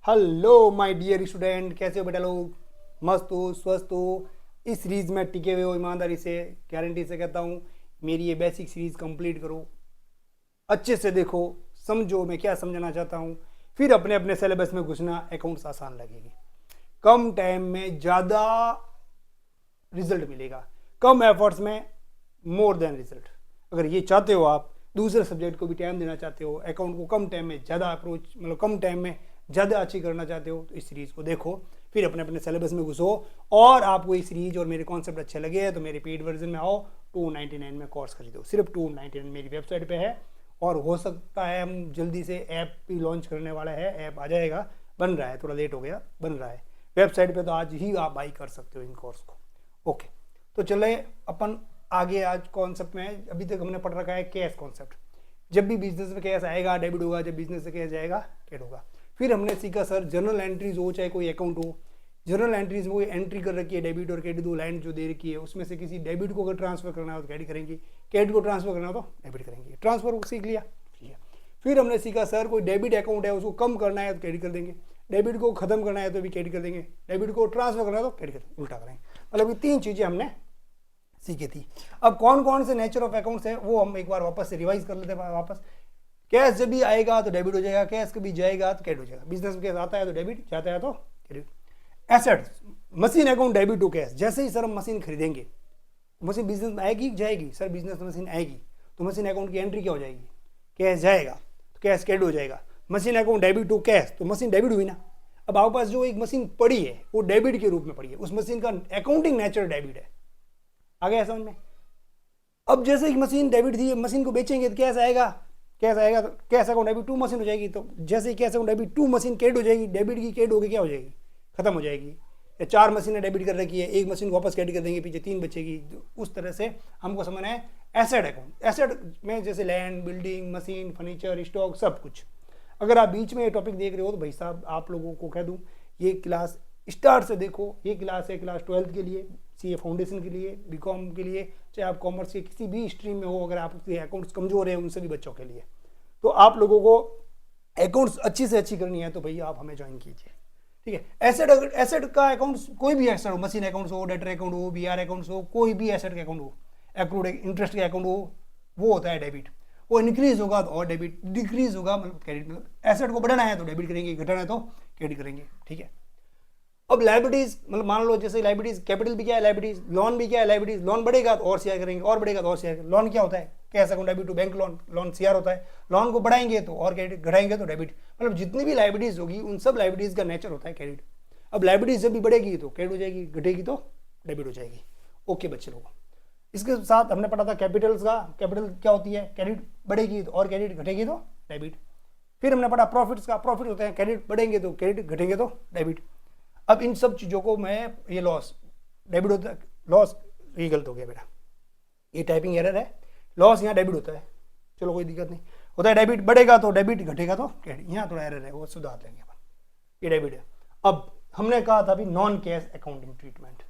Hello my dear student, कैसे हो बेटा लोग? मस्त हो, स्वस्थ हो? इस सीरीज में टिके हुए हो ईमानदारी से, गारंटी से कहता हूँ। मेरी ये बेसिक सीरीज कंप्लीट करो, अच्छे से देखो, समझो मैं क्या समझना चाहता हूँ, फिर अपने अपने सिलेबस में घुसना। अकाउंट्स आसान लगेगी, कम टाइम में ज़्यादा रिजल्ट मिलेगा, कम एफर्ट्स में मोर देन रिजल्ट। अगर ये चाहते हो आप, दूसरे सब्जेक्ट को भी टाइम देना चाहते हो, अकाउंट को कम टाइम में ज़्यादा अप्रोच मतलब कम टाइम में ज़्यादा अच्छी करना चाहते हो, तो इस सीरीज़ को देखो, फिर अपने अपने सिलेबस में घुसो। और आपको ये सीरीज और मेरे कॉन्सेप्ट अच्छे लगे तो मेरे पेड वर्जन में आओ, 299 में कोर्स खरीदो, सिर्फ 299 मेरी वेबसाइट पे है। और हो सकता है हम जल्दी से ऐप भी लॉन्च करने वाला है, ऐप आ जाएगा, बन रहा है, थोड़ा लेट हो गया, बन रहा है वेबसाइट पे, तो आज ही आप बाई कर सकते हो इन कोर्स को। ओके, तो चले अपन आगे। आज कॉन्सेप्ट में अभी तक हमने पढ़ रखा है कैश कॉन्सेप्ट। जब भी बिजनेस में कैश आएगा डेबिट होगा, जब बिजनेस से कैश जाएगा क्रेडिट होगा। फिर हमने सीखा सर जर्नल एंट्रीज हो, चाहे कोई अकाउंट हो, जर्नल एंट्रीज में कोई एंट्री कर रखी है डेबिट और क्रेडिट, दो लाइन जो दे रखी है, उसमें से किसी डेबिट को अगर ट्रांसफर करना हो तो क्रेडिट करेंगे, क्रेडिट को ट्रांसफर करना हो तो डेबिट करेंगे। ट्रांसफर सीख लिया, ठीक है। फिर हमने सीखा सर कोई डेबिट अकाउंट है, उसको कम करना है तो क्रेडिट कर देंगे, डेबिट को खत्म करना है तो भी क्रेडिट कर देंगे, डेबिट को ट्रांसफर करना है तो क्रेडिट कर उल्टा करेंगे। मतलब ये तीन चीज़ें हमने सीखी थी। अब कौन कौन से नेचर ऑफ अकाउंट्स है वो हम एक बार वापस से रिवाइज कर लेते हैं। वापस कैश जब भी आएगा तो डेबिट हो जाएगा, कैश कभी जाएगा तो क्रेडिट हो जाएगा। बिजनेस में कैश आता है तो डेबिट, जाता है तो credit. Assets, machine account debit to cash. जैसे ही सर हम मशीन खरीदेंगे, मशीन बिजनेस में आएगी जाएगी, सर बिजनेस में मशीन आएगी तो मशीन अकाउंट की एंट्री क्या हो जाएगी? कैश जाएगा तो कैश क्रेडिट हो जाएगा। Machine account debit to cash तो मशीन डेबिट हुई ना। अब आपके पास जो एक मशीन पड़ी है वो डेबिट के रूप में पड़ी है, उस मशीन का अकाउंटिंग नेचर डेबिट है। आ गया समझ में? अब जैसे एक मशीन डेबिट थी, मशीन को बेचेंगे तो कैश आएगा, कैश आएगा तो cash account debit to machine हो जाएगी। तो जैसे ही cash account debit to machine credit हो जाएगी, डेबिट की क्रेडिट होगी क्या हो जाएगी? खत्म हो जाएगी। या चार मशीनें डेबिट कर रखी है, एक मशीन वापस क्रेडिट कर देंगे, पीछे तीन बचेगी। उस तरह से हमको समझना है एसेट अकाउंट। एसेट में जैसे land, building, machine, furniture, stock, सब कुछ। अगर आप बीच में ये टॉपिक देख रहे हो तो भाई साहब आप लोगों को कह दूँ, ये क्लास स्टार्ट से देखो। ये क्लास है क्लास 12 के लिए, सीए फाउंडेशन के लिए, बीकॉम के लिए, चाहे आप कॉमर्स के किसी भी स्ट्रीम में हो, अगर आपके अकाउंट्स कमजोर है उन सभी बच्चों के लिए। तो आप लोगों को अकाउंट्स अच्छी से अच्छी करनी है तो भैया आप हमें ज्वाइन कीजिए, ठीक है। एसेट का अकाउंट कोई भी एसेट हो, मशीन अकाउंट्स हो, डेटर अकाउंट हो, बीआर अकाउंट्स हो, कोई भी एसेट का अकाउंट हो, एक्रूड इंटरेस्ट का अकाउंट हो, वो होता है डेबिट। वो इंक्रीज होगा तो और डेबिट, डिक्रीज होगा मतलब क्रेडिट। मतलब एसेट को बढ़ाना है तो डेबिट करेंगे, घटाना है तो क्रेडिट करेंगे, ठीक है। अब लाइबिलिटीज, मतलब मान लो जैसे लाइबिलिटीज, कैपिटल भी क्या है लाइबिलिटीज, लोन भी क्या है लाइबिलिटीज। लोन बढ़ेगा तो और शेयर करेंगे, और बढ़ेगा तो और शेयर करेंगे। लोन क्या होता है? Cash account debit to bank loan, loan share होता है। लोन को बढ़ाएंगे तो और क्रेडिट, घटाएंगे तो डेबिट। मतलब जितनी भी लाइबिलिटीज होगी उन सब लाइबिलिटीज का नेचर होता है क्रेडिट। अब लाइबिलिटीज जब भी बढ़ेगी तो क्रेडिट हो जाएगी, घटेगी तो डेबिट हो जाएगी। ओके बच्चे लोगों, इसके साथ हमने पढ़ा था कैपिटल्स का। कैपिटल क्या होती है? क्रेडिट बढ़ेगी तो और क्रेडिट, घटेगी तो डेबिट। फिर हमने पढ़ा प्रॉफिट्स का। प्रॉफिट होते हैं क्रेडिट बढ़ेंगे तो क्रेडिट, घटेंगे तो डेबिट। अब इन सब चीज़ों को मैं, ये लॉस डेबिट होता है, लॉस ये गलत हो गया बेटा, ये टाइपिंग एरर है। लॉस यहाँ डेबिट होता है, चलो कोई दिक्कत नहीं, होता है डेबिट। बढ़ेगा तो डेबिट, घटेगा तो क्रेडिट। यहाँ थोड़ा एरर है, वो सुधार लेंगे अपन। ये डेबिट है। अब हमने कहा था अभी नॉन कैश अकाउंटिंग ट्रीटमेंट।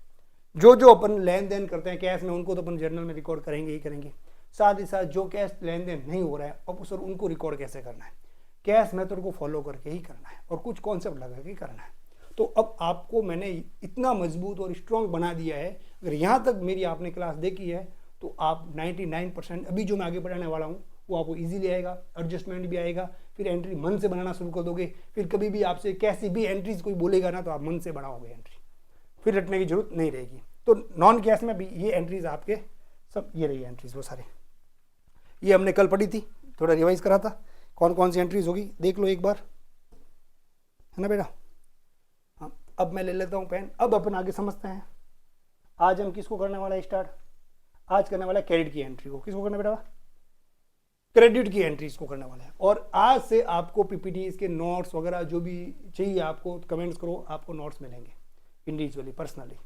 जो जो अपन लेन देन करते हैं कैश में, उनको तो अपन जर्नल में रिकॉर्ड करेंगे ही करेंगे। साथ ही साथ जो कैश लेन देन नहीं हो रहा है, अब सर उनको रिकॉर्ड कैसे करना है? कैश मेथड को फॉलो करके ही करना है और कुछ कॉन्सेप्ट लगा के करना है। तो अब आपको मैंने इतना मजबूत और स्ट्रॉन्ग बना दिया है, अगर यहाँ तक मेरी आपने क्लास देखी है तो आप 99% अभी जो मैं आगे बढ़ाने वाला हूँ वो आपको इजीली आएगा, एडजस्टमेंट भी आएगा। फिर एंट्री मन से बनाना शुरू कर दोगे। फिर कभी भी आपसे कैसी भी एंट्रीज कोई बोलेगा ना तो आप मन से बनाओगे एंट्री, फिर रटने की जरूरत नहीं रहेगी। तो नॉन कैश में भी ये एंट्रीज आपके सब, ये रही एंट्रीज वो सारे, ये हमने कल पढ़ी थी, थोड़ा रिवाइज करा था। कौन कौन सी एंट्रीज होगी देख लो एक बार, है ना बेटा? अब मैं ले लेता हूं पेन। अब अपन आगे समझते हैं। आज हम किसको करने वाला है स्टार्ट? आज करने वाला है क्रेडिट की एंट्री को। किसको करना बेटा? क्रेडिट की एंट्रीज को करने वाला है। और आज से आपको पीपीटी के नोट्स वगैरह जो भी चाहिए आपको कमेंट्स करो, आपको नोट्स मिलेंगे इंडिविजुअली, पर्सनली,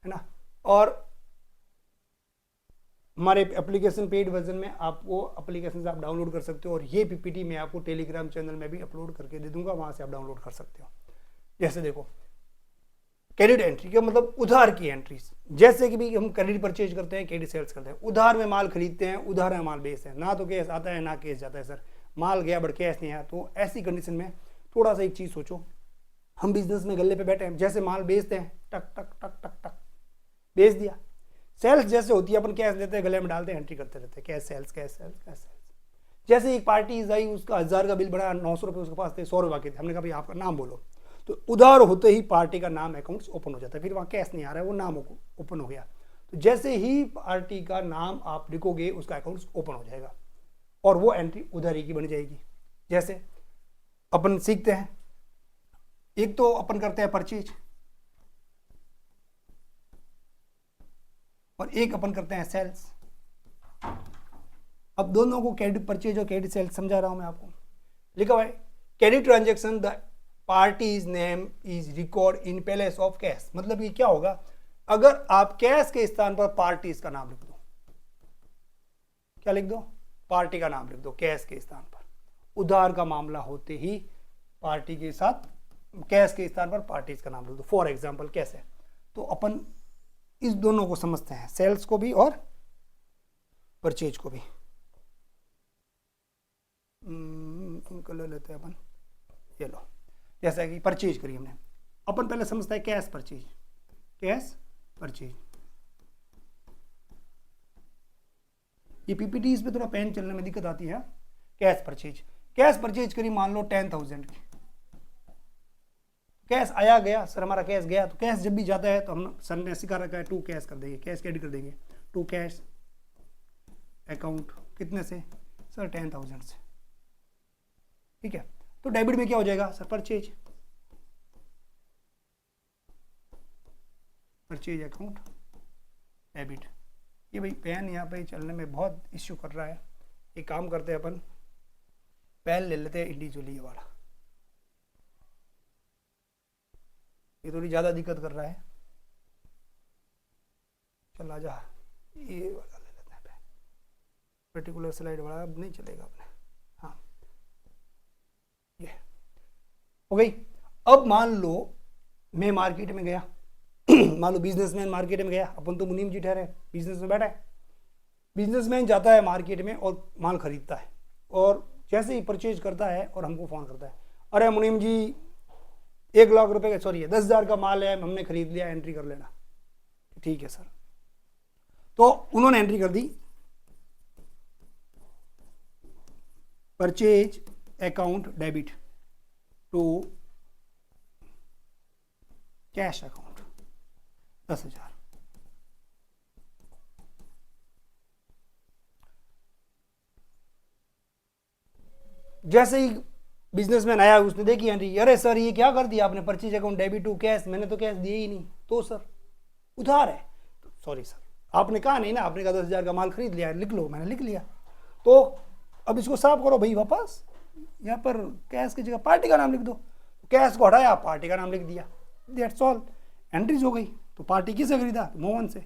है ना। और हमारे एप्लीकेशन पेड वर्जन में आपको एप्लीकेशन आप डाउनलोड कर सकते हो, और ये पीपीटी मैं आपको टेलीग्राम चैनल में भी अपलोड करके दे दूंगा, वहां से आप डाउनलोड कर सकते हो। जैसे देखो क्रेडिट एंट्री का मतलब उधार की एंट्रीज। जैसे कि भी हम क्रेडिट परचेज करते हैं, क्रेडिट सेल्स करते हैं, उधार में माल खरीदते हैं, उधार में माल बेचते हैं, ना तो कैश आता है ना कैश जाता है। सर माल गया बट कैश नहीं आया, तो ऐसी कंडीशन में थोड़ा सा एक चीज़ सोचो, हम बिजनेस में गले पे बैठे हैं, जैसे माल बेचते हैं, टक टक टक टक टक बेच दिया। सेल्स जैसे होती है, अपन कैश लेते हैं, गले में डालते हैं, एंट्री करते रहते हैं, cash sales cash sales cash sales. जैसे एक पार्टी आई, उसका 1000 का बिल बना, 900 रुपये उसके पास थे, 100 रुपये बाकी थे, हमने कहा भाई आपका नाम बोलो, तो उधार होते ही पार्टी का नाम अकाउंट्स ओपन हो जाता है, फिर वहाँ कैश नहीं आ रहा है, वो नाम ओपन हो गया। तो जैसे ही पार्टी का नाम आप लिखोगे उसका अकाउंट्स ओपन हो जाएगा और वो एंट्री उधारी की बन जाएगी। जैसे अपन सीखते हैं, एक तो अपन करते हैं परचेज और एक अपन करते हैं सेल्स। अब दोनों को क्रेडिट परचेज और क्रेडिट सेल्स समझा रहा हूं मैं आपको। लिखा हुआ है credit transaction the parties name is record in place of cash. मतलब ये क्या होगा, अगर आप कैश के स्थान पर पार्टीज का नाम लिख दो, क्या लिख दो, पार्टी का नाम लिख दो कैश के स्थान पर, उधार का मामला होते ही पार्टी के साथ कैश के स्थान पर पार्टीज का नाम लिख दो। फॉर एग्जाम्पल कैसे, तो अपन इस दोनों को समझते हैं, सेल्स को भी और परचेज को भी। इनको ले लेते हैं अपन, ये लो, जैसा कि परचेज करी हमने, अपन पहले समझता है कैश परचेज, कैश परचेज। ये पीपीटी इस पे थोड़ा पेन चलने में दिक्कत आती है। कैश परचेज, कैश परचेज करी मान लो 10,000 की, कैश आया गया, सर हमारा कैश गया, तो कैश जब भी जाता है तो हम सर ने सिखा रखा है टू कैश कर देंगे, कैश क्रेडिट कर देंगे, टू कैश अकाउंट कितने से, सर 10,000 से, ठीक है। तो डेबिट में क्या हो जाएगा sir, purchase, purchase account debit. ये भाई पेन यहाँ पे चलने में बहुत इश्यू कर रहा है, एक काम करते हैं अपन, पेन ले लेते हैं इंडिविजुअली ये वाला, ये थोड़ी ज़्यादा दिक्कत कर रहा है, चल आजा, ये वाला ले लेते हैं, पर्टिकुलर स्लाइड वाला अब नहीं चलेगा अपने, हाँ ये हो गई। अब मान लो मैं मार्केट में गया मान लो बिजनेसमैन मार्केट में गया, अपन तो मुनीम जी ठहरे बिजनेस में बैठा है, बिजनेसमैन जाता है मार्केट में और माल खरीदता है, और जैसे ही परचेज करता है और हमको फ़ोन करता है, अरे मुनीम जी 1 लाख रुपए का, सॉरी 10,000 का माल है, हमने खरीद लिया, एंट्री कर लेना। ठीक है सर, तो उन्होंने एंट्री कर दी, purchase account debit to cash account 10,000। जैसे ही बिजनेसमैन आया, उसने देखी एंट्री, अरे सर ये क्या कर दिया आपने, purchase account debit to cash, मैंने तो कैश दिए ही नहीं, तो सर उधार है, तो सॉरी सर आपने कहा नहीं ना, आपने कहा 10,000 का माल खरीद लिया, लिख लो, मैंने लिख लिया, तो अब इसको साफ करो भाई वापस, यहाँ पर कैश की जगह पार्टी का नाम लिख दो, कैश को हटाया, पार्टी का नाम लिख दिया, दैट्स ऑल, एंट्रीज हो गई। तो पार्टी किसे खरीदा, मोहन से,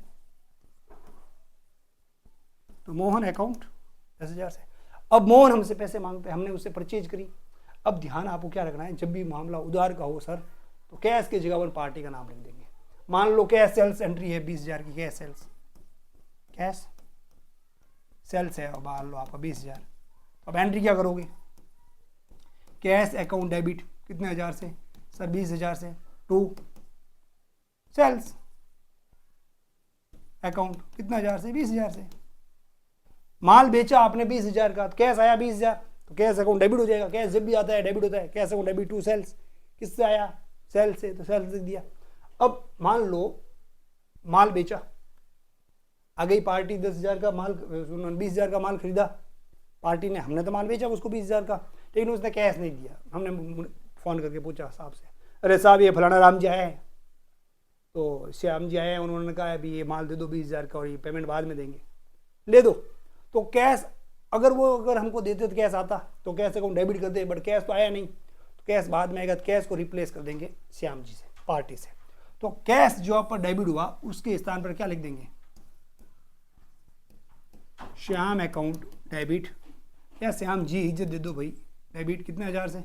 तो मोहन अकाउंट 10,000 से। अब मोहन हमसे पैसे मांगते हैं, हमने उससे परचेज करी। अब ध्यान आपको क्या रखना है, जब भी मामला उधार का हो सर, तो कैश की जगह पर पार्टी का नाम लिख देंगे। मान लो कैश सेल्स एंट्री है 20,000 की, कैश सेल्स, कैश सेल्स है, और मान लो आपका 20,000, अब एंट्री क्या करोगे, कैश अकाउंट डेबिट कितने हज़ार से, सर 20,000 से, टू सेल्स अकाउंट कितने हज़ार से, 20,000 से। माल बेचा आपने 20,000 का, तो कैश आया 20,000, तो कैश अकाउंट डेबिट हो जाएगा, कैश जब भी आता है डेबिट होता है, cash account debit to sales, किससे आया, सेल्स से, तो सेल्स लिख दिया। अब मान लो माल बेचा, आ गई पार्टी 10,000 का माल, 20,000 का माल खरीदा पार्टी ने, हमने तो माल बेचा उसको 20,000 का, लेकिन उसने कैश नहीं दिया। हमने फ़ोन करके पूछा साहब से, अरे साहब ये फलाना राम जी आए हैं, तो श्याम जी आए हैं, उन्होंने कहा अभी ये माल दे दो 20,000 का और ये पेमेंट बाद में देंगे, ले दो। तो कैश अगर हमको देते तो कैश आता, तो कैश अकाउंट डेबिट कर दे, बट कैश तो आया नहीं, तो कैश बाद में आएगा, तो कैश को रिप्लेस कर देंगे श्याम जी से, पार्टी से। तो कैश जो आप पर डेबिट हुआ उसके स्थान पर क्या लिख देंगे, श्याम अकाउंट डेबिट, या श्याम जी इज्जत दे दो भाई, डेबिट कितने हज़ार से,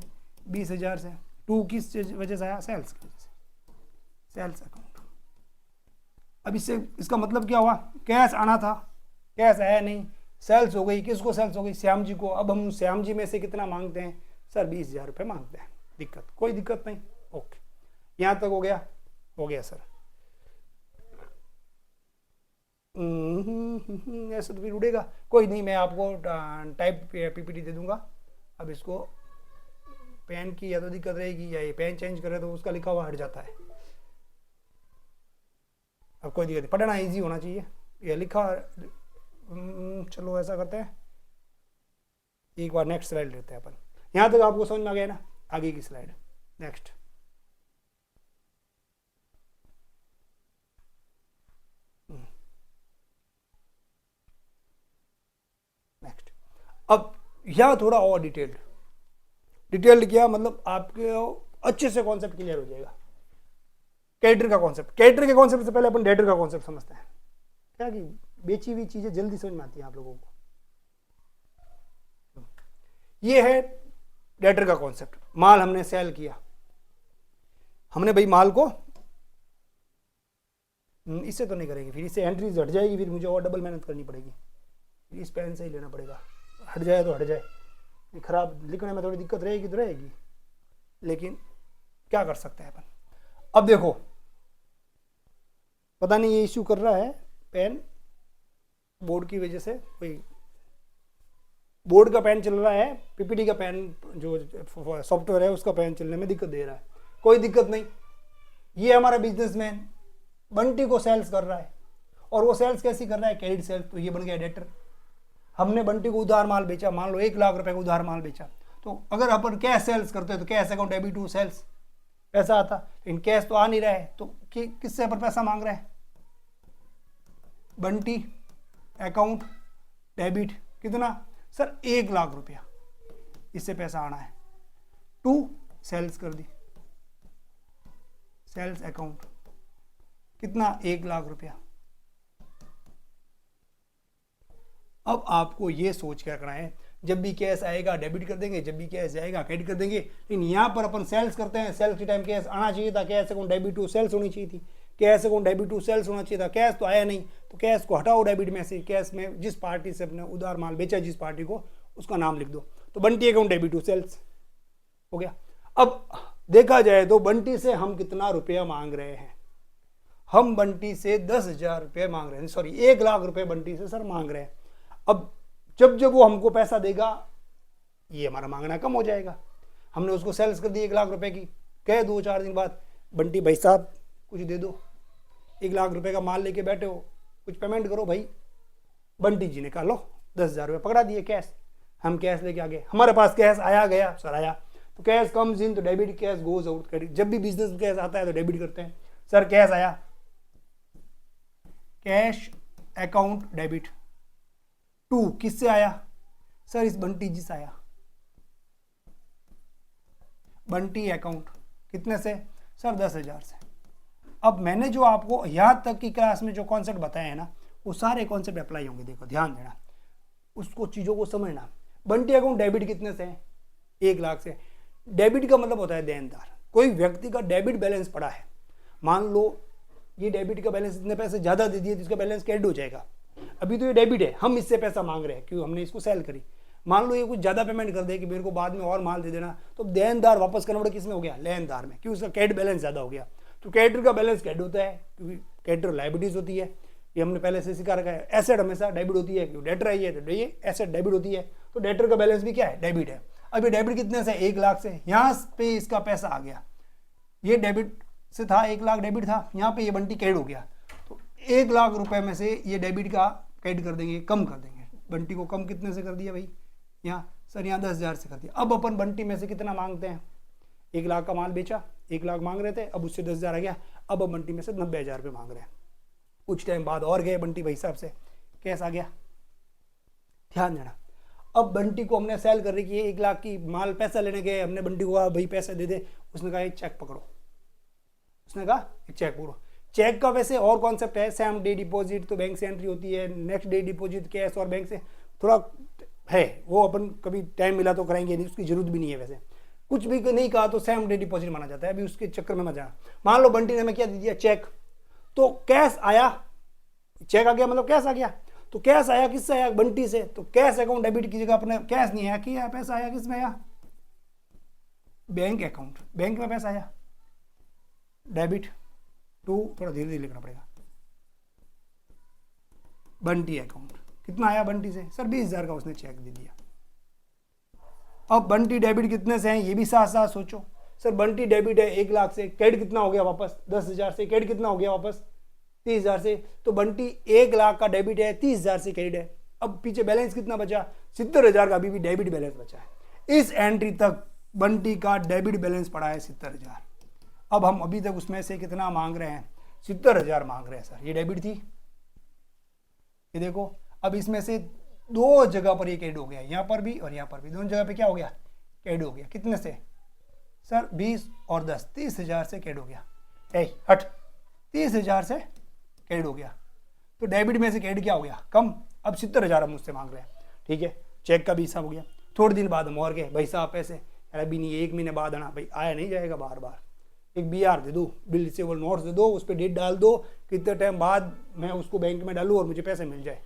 20,000 से, टू किस वजह से आया, सेल्स की वजह से, सेल्स अकाउंट। अब इससे इसका मतलब क्या हुआ, कैश आना था, कैश आया नहीं, सेल्स हो गई, किसको सेल्स हो गई, श्याम जी को। अब हम श्याम जी में से कितना मांगते हैं, सर 20,000 रुपये मांगते हैं, दिक्कत कोई दिक्कत नहीं, ओके। यहाँ तक हो गया? हो गया सर। ऐसा तो फिर उड़ेगा। कोई नहीं, मैं आपको टाइप पीपीटी दे दूंगा। अब इसको पेन की या तो दिक्कत रहेगी, या ये पेन चेंज करे तो उसका लिखा हुआ हट जाता है। अब कोई दिक्कत नहीं, पढ़ना इजी होना चाहिए। ये लिखा, चलो ऐसा करते हैं, एक बार नेक्स्ट स्लाइड लेते हैं अपन। यहाँ तक आपको समझ में आ गया ना? आगे की स्लाइड, नेक्स्ट। नेक्स्ट। अब यहाँ थोड़ा और डिटेल्ड क्या मतलब, आपके अच्छे से कॉन्सेप्ट क्लियर हो जाएगा। कैटर का कॉन्सेप्ट, कैटर के कॉन्सेप्ट से पहले अपन डेटर का कॉन्सेप्ट समझते हैं। क्या कि बेची हुई चीजें जल्दी समझ में आती हैं आप लोगों को। ये है डेटर का कॉन्सेप्ट। माल हमने सेल किया, हमने भाई माल को, इससे तो नहीं करेंगे, फिर इससे एंट्रीज हट जाएगी, फिर मुझे और डबल मेहनत करनी पड़ेगी। फिर इस पेन से ही लेना पड़ेगा, हट जाए तो हट जाए, खराब लिखने में थोड़ी दिक्कत रहेगी तो रहेगी, लेकिन क्या कर सकते हैं अपन। अब देखो, पता नहीं ये इश्यू कर रहा है पेन, बोर्ड की वजह से, कोई बोर्ड का पेन चल रहा है, पीपीटी का पेन जो सॉफ्टवेयर है उसका पेन चलने में दिक्कत दे रहा है। कोई दिक्कत नहीं, ये हमारा बिजनेसमैन बंटी को सेल्स कर रहा है, और वो सेल्स कैसी कर रहा है? Credit sales. तो ये बन गया डेटर। हमने बंटी को उधार माल बेचा, मान लो 1 लाख रुपए का उधार माल बेचा, तो अगर अपन कैश सेल्स करते हैं तो cash account debit to sales पैसा आता, इन कैश तो आ नहीं रहा है, तो किससे अपन पैसा मांग रहे हैं? बंटी अकाउंट डेबिट, कितना सर? 1 लाख रुपया, इससे पैसा आना है। टू सेल्स कर दी, सेल्स अकाउंट कितना? 1 लाख रुपया। अब आपको ये सोच के रखना है, जब भी कैश आएगा डेबिट कर देंगे, जब भी कैश जाएगा क्रेडिट कर देंगे। लेकिन यहाँ पर अपन सेल्स करते हैं, सेल्स के टाइम कैश आना चाहिए था, cash account debit to sales होनी चाहिए थी, cash account debit to sales होना चाहिए था। कैश तो आया नहीं, तो कैश को हटाओ डेबिट में से, कैश में जिस पार्टी से अपने उधार माल बेचा, जिस पार्टी को, उसका नाम लिख दो, तो Bunty account debit to sales हो गया। अब देखा जाए तो बंटी से हम कितना रुपया मांग रहे हैं? हम बंटी से 10,000 रुपये मांग रहे हैं, सॉरी 1 लाख रुपए बंटी से सर मांग रहे हैं। अब जब वो हमको पैसा देगा, ये हमारा मांगना कम हो जाएगा। हमने उसको सेल्स कर दी 1 लाख रुपए की, कह 2-4 दिन बाद, बंटी भाई साहब कुछ दे दो, 1 लाख रुपए का माल लेके बैठे हो, कुछ पेमेंट करो भाई। बंटी जी ने कहा लो 10,000 रुपये पकड़ा दिए कैश, हम कैश लेके आ गए, हमारे पास कैश आया गया सर, आया तो कैश कम्स इन तो debit, cash goes out credit. जब भी बिजनेस में कैश आता है तो डेबिट करते हैं, सर कैश आया, कैश अकाउंट डेबिट टू, किससे आया सर? इस बंटी जी से आया, बंटी अकाउंट कितने से सर? 10,000 से। अब मैंने जो आपको यहाँ तक की क्लास में जो कॉन्सेप्ट बताए हैं ना, वो सारे कॉन्सेप्ट अप्लाई होंगे। देखो ध्यान देना, उसको चीज़ों को समझना। बंटी अकाउंट डेबिट कितने से है? 1 लाख से। डेबिट का मतलब होता है देनदार। कोई व्यक्ति का डेबिट बैलेंस पड़ा है, मान लो ये डेबिट का बैलेंस इतने पैसे ज़्यादा दे दिए तो इसका बैलेंस क्रेडिट हो जाएगा। अभी तो ये डेबिट है, हम इससे पैसा मांग रहे हैं क्यों? हमने इसको सेल करी। मान लो ये कुछ ज़्यादा पेमेंट कर दे कि मेरे को बाद में और माल दे देना, तो देनदार वापस कन्वर्ट किस में हो गया? लेनदार में, क्योंकि उसका क्रेडिट बैलेंस ज़्यादा हो गया। तो क्रेडिटर का बैलेंस क्रेडिट होता है, क्योंकि क्रेडिटर लाइबिलिटीज होती है, ये हमने पहले से सिखा रखा है। एसेट हमेशा डेबिट होती है, क्योंकि डेटर आई है तो ये एसेट डेबिट होती है, तो डेटर का बैलेंस भी क्या है? डेबिट है। अब ये डेबिट कितने से? 1 लाख से। यहाँ पे इसका पैसा आ गया, ये डेबिट से था, 1 लाख डेबिट था, यहाँ पे ये बंटी क्रेडिट हो गया, तो 1 लाख रुपए में से ये डेबिट का क्रेडिट कर देंगे, कम कर देंगे। बंटी को कम कितने से कर दिया भाई? यहाँ सर यहाँ 10,000 से कर दिया। अब अपन बंटी में से कितना मांगते हैं? 1 लाख का माल बेचा, 1 लाख मांग रहे थे, अब उससे 10,000 आ गया, अब बंटी में से 90,000 रुपये मांग रहे हैं। कुछ टाइम बाद और गए बंटी भाई साहब से, कैश आ गया। ध्यान देना, अब बंटी को हमने सेल कर रही है 1 लाख की माल, पैसा लेने गए, हमने बंटी को कहा भाई पैसा दे दे, उसने कहा एक चेक पकड़ो, उसने कहा एक चेक पकड़ो। चेक का वैसे और कॉन्सेप्ट है, सेम डे डिपॉजिट तो बैंक से एंट्री होती है, नेक्स्ट डे डिपॉजिट कैश और बैंक से थोड़ा है, वो अपन कभी टाइम मिला तो कराएंगे, नहीं उसकी जरूरत भी नहीं है। वैसे कुछ भी नहीं कहा तो सेम डे डिपॉजिट माना जाता है, अभी उसके चक्कर में मत जाना। मान लो बंटी ने हमें क्या दे दिया? चेक, तो कैश आया, चेक आ गया मतलब कैश आ गया, तो कैश आया किससे आया? बंटी से। तो कैश अकाउंट डेबिट की जगह अपने कैश नहीं आया, किया पैसा आया किस में आया? बैंक अकाउंट, बैंक में पैसा आया। डेबिट टू, थोड़ा धीरे धीरे लिखना पड़ेगा, बंटी अकाउंट। कितना आया बंटी से सर? 20,000 का उसने चेक दे दिया। अब बंटी डेबिट कितने से हैं ये भी साथ साथ सोचो। सर बंटी डेबिट है 1 लाख से, क्रेडिट कितना हो गया वापस? 10,000 से। क्रेडिट कितना हो गया वापस? 30,000 से। तो बंटी 1 लाख का डेबिट है, 30,000 से क्रेडिट है। अब पीछे बैलेंस कितना बचा? 70,000 का अभी भी डेबिट बैलेंस बचा है। इस एंट्री तक बंटी का डेबिट बैलेंस पड़ा है 70,000। अब हम अभी तक उसमें से कितना मांग रहे हैं? 70,000 मांग रहे हैं सर। ये डेबिट थी, ये देखो। अब इसमें से 2 जगह पर ये कैड हो गया, यहाँ पर भी और यहाँ पर भी, दोनों जगह पे क्या हो गया? कैड हो गया। कितने से सर? 20 और 10, 30,000 से कैड हो गया। हट, 30,000 से कैड हो गया। तो डेबिट में से कैड क्या हो गया? कम। अब 70,000 हम मुझसे मांग रहे हैं, ठीक है। चेक का भी हिसाब हो गया। थोड़े दिन बाद हम और गए, भाई साहब पैसे अभी नहीं, 1 महीने बाद आना। भाई आया नहीं जाएगा बार बार, एक BR दे दो, बिल रिसीवेबल नोट्स दे दो, उस पर डेट डाल दो, कितने टाइम बाद मैं उसको बैंक में डालूँ और मुझे पैसे मिल जाए,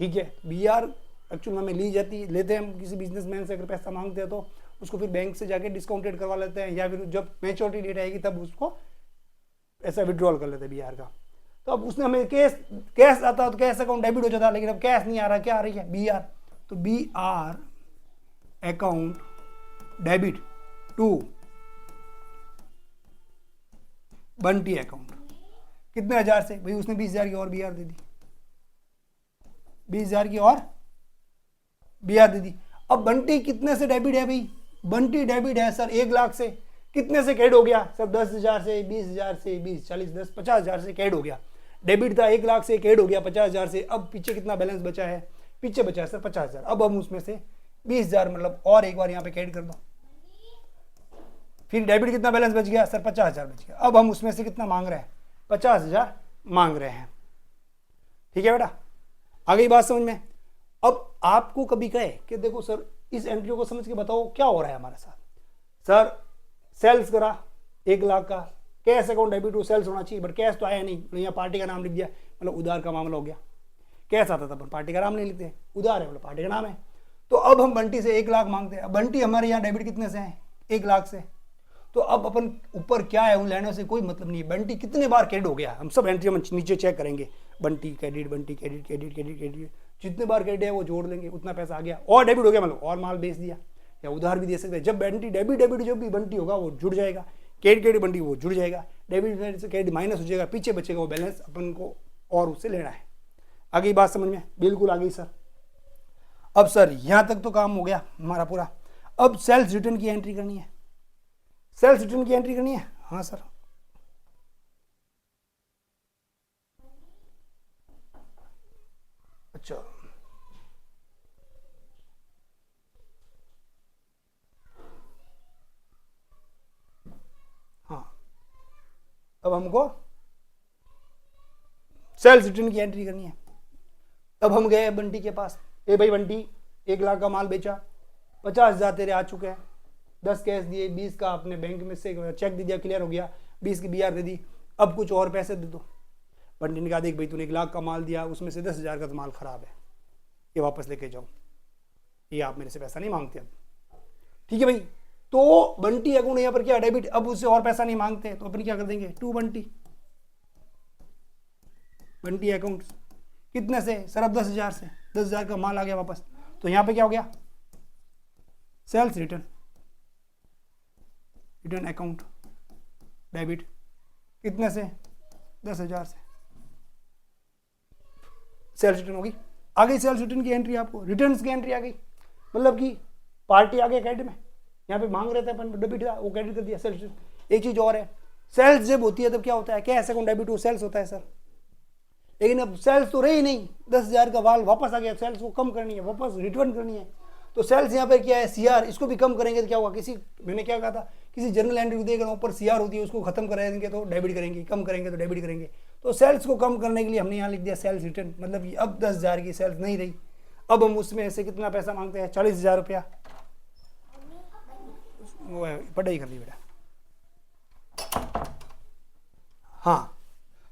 ठीक है। BR एक्चुअल में ली जाती, लेते हैं हम किसी बिजनेसमैन से, अगर पैसा मांगते हैं तो उसको फिर बैंक से जाके डिस्काउंटेड करवा लेते हैं, या फिर जब मैच्योरिटी डेट आएगी तब उसको ऐसा विड्रॉल कर लेते हैं BR का। तो अब उसने हमें कैश आता तो कैश अकाउंट डेबिट हो जाता, लेकिन अब कैश नहीं आ रहा, क्या आ रही है? BR। तो BR account debit to Bunty account. कितने 1000 से? भाई उसने 20,000 की और BR दे दी, 20,000 की और BR दे दी। अब बंटी कितने से डेबिट है? भाई बंटी डेबिट है सर 1 लाख से। कितने से कैड हो गया सर? 10,000 से, 20,000 से, 20, 40, 10, 50,000 से कैड हो गया। डेबिट था 1 लाख से, कैड हो गया 50,000 से। अब पीछे कितना बैलेंस बचा है? पीछे बचा है सर 50,000। अब हम उसमें से 20,000 मतलब और एक बार यहाँ पे कैड कर दो, फिर डेबिट कितना बैलेंस बच गया सर? 50,000 बच गया। अब हम उसमें से कितना मांग रहे हैं? 50,000 मांग रहे हैं, ठीक है बेटा। आ गई बात समझ में? अब आपको कभी कहे कि देखो सर इस एंट्री को समझ के बताओ क्या हो रहा है हमारे साथ। सर सेल्स करा 1 लाख का, cash account debit to sales होना चाहिए, बट कैश तो आया नहीं, यहाँ पार्टी का नाम लिख दिया, मतलब उधार का मामला हो गया। कैश आता था पर पार्टी का नाम नहीं लिखते, उधार है मतलब पार्टी का नाम है। तो अब हम बंटी से 1 लाख मांगते हैं। बंटी हमारे यहाँ डेबिट कितने से है? 1 लाख से। तो अब अपन ऊपर क्या है उन लाइनों से कोई मतलब नहीं है। बंटी कितने बार क्रेडिट हो गया, हम सब एंट्री हम नीचे चेक करेंगे। Bunty credit, Bunty credit, credit credit credit, जितने बार क्रेडिट है वो जोड़ लेंगे, उतना पैसा आ गया। और डेबिट हो गया मतलब और माल बेच दिया, या उधार भी दे सकते हैं। जब बंटी डेबिट डेबिट जब भी बंटी होगा वो जुड़ जाएगा, क्रेडिट क्रेडिट बंटी वो जुड़ जाएगा, डेबिट से क्रेडिट माइनस हो जाएगा, पीछे बचेगा वो बैलेंस, अपन को और उससे लेना है। आगे बात समझ में? बिल्कुल आ गई सर। अब सर यहाँ तक तो काम हो गया हमारा पूरा। अब सेल्स रिटर्न की एंट्री करनी है। सेल्स रिटर्न की एंट्री करनी है, हाँ सर। अच्छा हाँ, अब हमको सेल्स रिटर्न की एंट्री करनी है। अब हम गए बंटी के पास, ए भाई बंटी 1 लाख का माल बेचा, 50,000 तेरे आ चुके हैं, 10 कैश दिए, 20 का अपने बैंक में से चेक दे दिया, क्लियर हो गया, 20 की BR दे दी, अब कुछ और पैसे दे दो। बंटी ने कहा देख भाई तूने 1 लाख का माल दिया, उसमें से 10,000 का तो माल खराब है, ये वापस लेके जाओ, ये आप मेरे से पैसा नहीं मांगते अब, ठीक है भाई। तो बंटी अकाउंट यहाँ पर क्या डेबिट, अब उससे और पैसा नहीं मांगते, तो अपन क्या कर देंगे टू बंटी अकाउंट। कितने से सर? अब 10,000 से, 10,000 का माल आ गया वापस, तो यहाँ पे क्या हो गया? Sales return, return account debit. कितने से? 10,000 से। सेल्स रिटर्न होगी, आ गई सेल्स रिटर्न की एंट्री। आपको रिटर्न्स की एंट्री आ गई, मतलब कि पार्टी आ गया क्रेडिट में, यहाँ पे मांग रहे थे अपन डेबिट था, वो क्रेडिट कर दिया, सेल्स रिटर्न। एक चीज और है, सेल्स जब होती है तब क्या होता है? कैश अकाउंट डेबिट वो सेल्स होता है सर, लेकिन अब सेल्स तो रही नहीं, 10,000 का माल वापस आ गया, सेल्स को कम करनी है, वापस रिटर्न करनी है। तो सेल्स यहाँ पर क्या है? CR, इसको भी कम करेंगे तो क्या होगा? किसी मैंने क्या कहा था, किसी जर्नल एंट्री को देगा ऊपर CR होती है, उसको खत्म करेंगे तो डेबिट करेंगे, कम करेंगे तो डेबिट करेंगे। तो सेल्स को कम करने के लिए हमने यहाँ लिख दिया सेल्स रिटर्न, मतलब कि अब 10,000 की सेल्स नहीं रही, अब हम उसमें से कितना पैसा मांगते हैं? 40,000 रुपया। वो पढ़ाई कर ली बेटा, हाँ।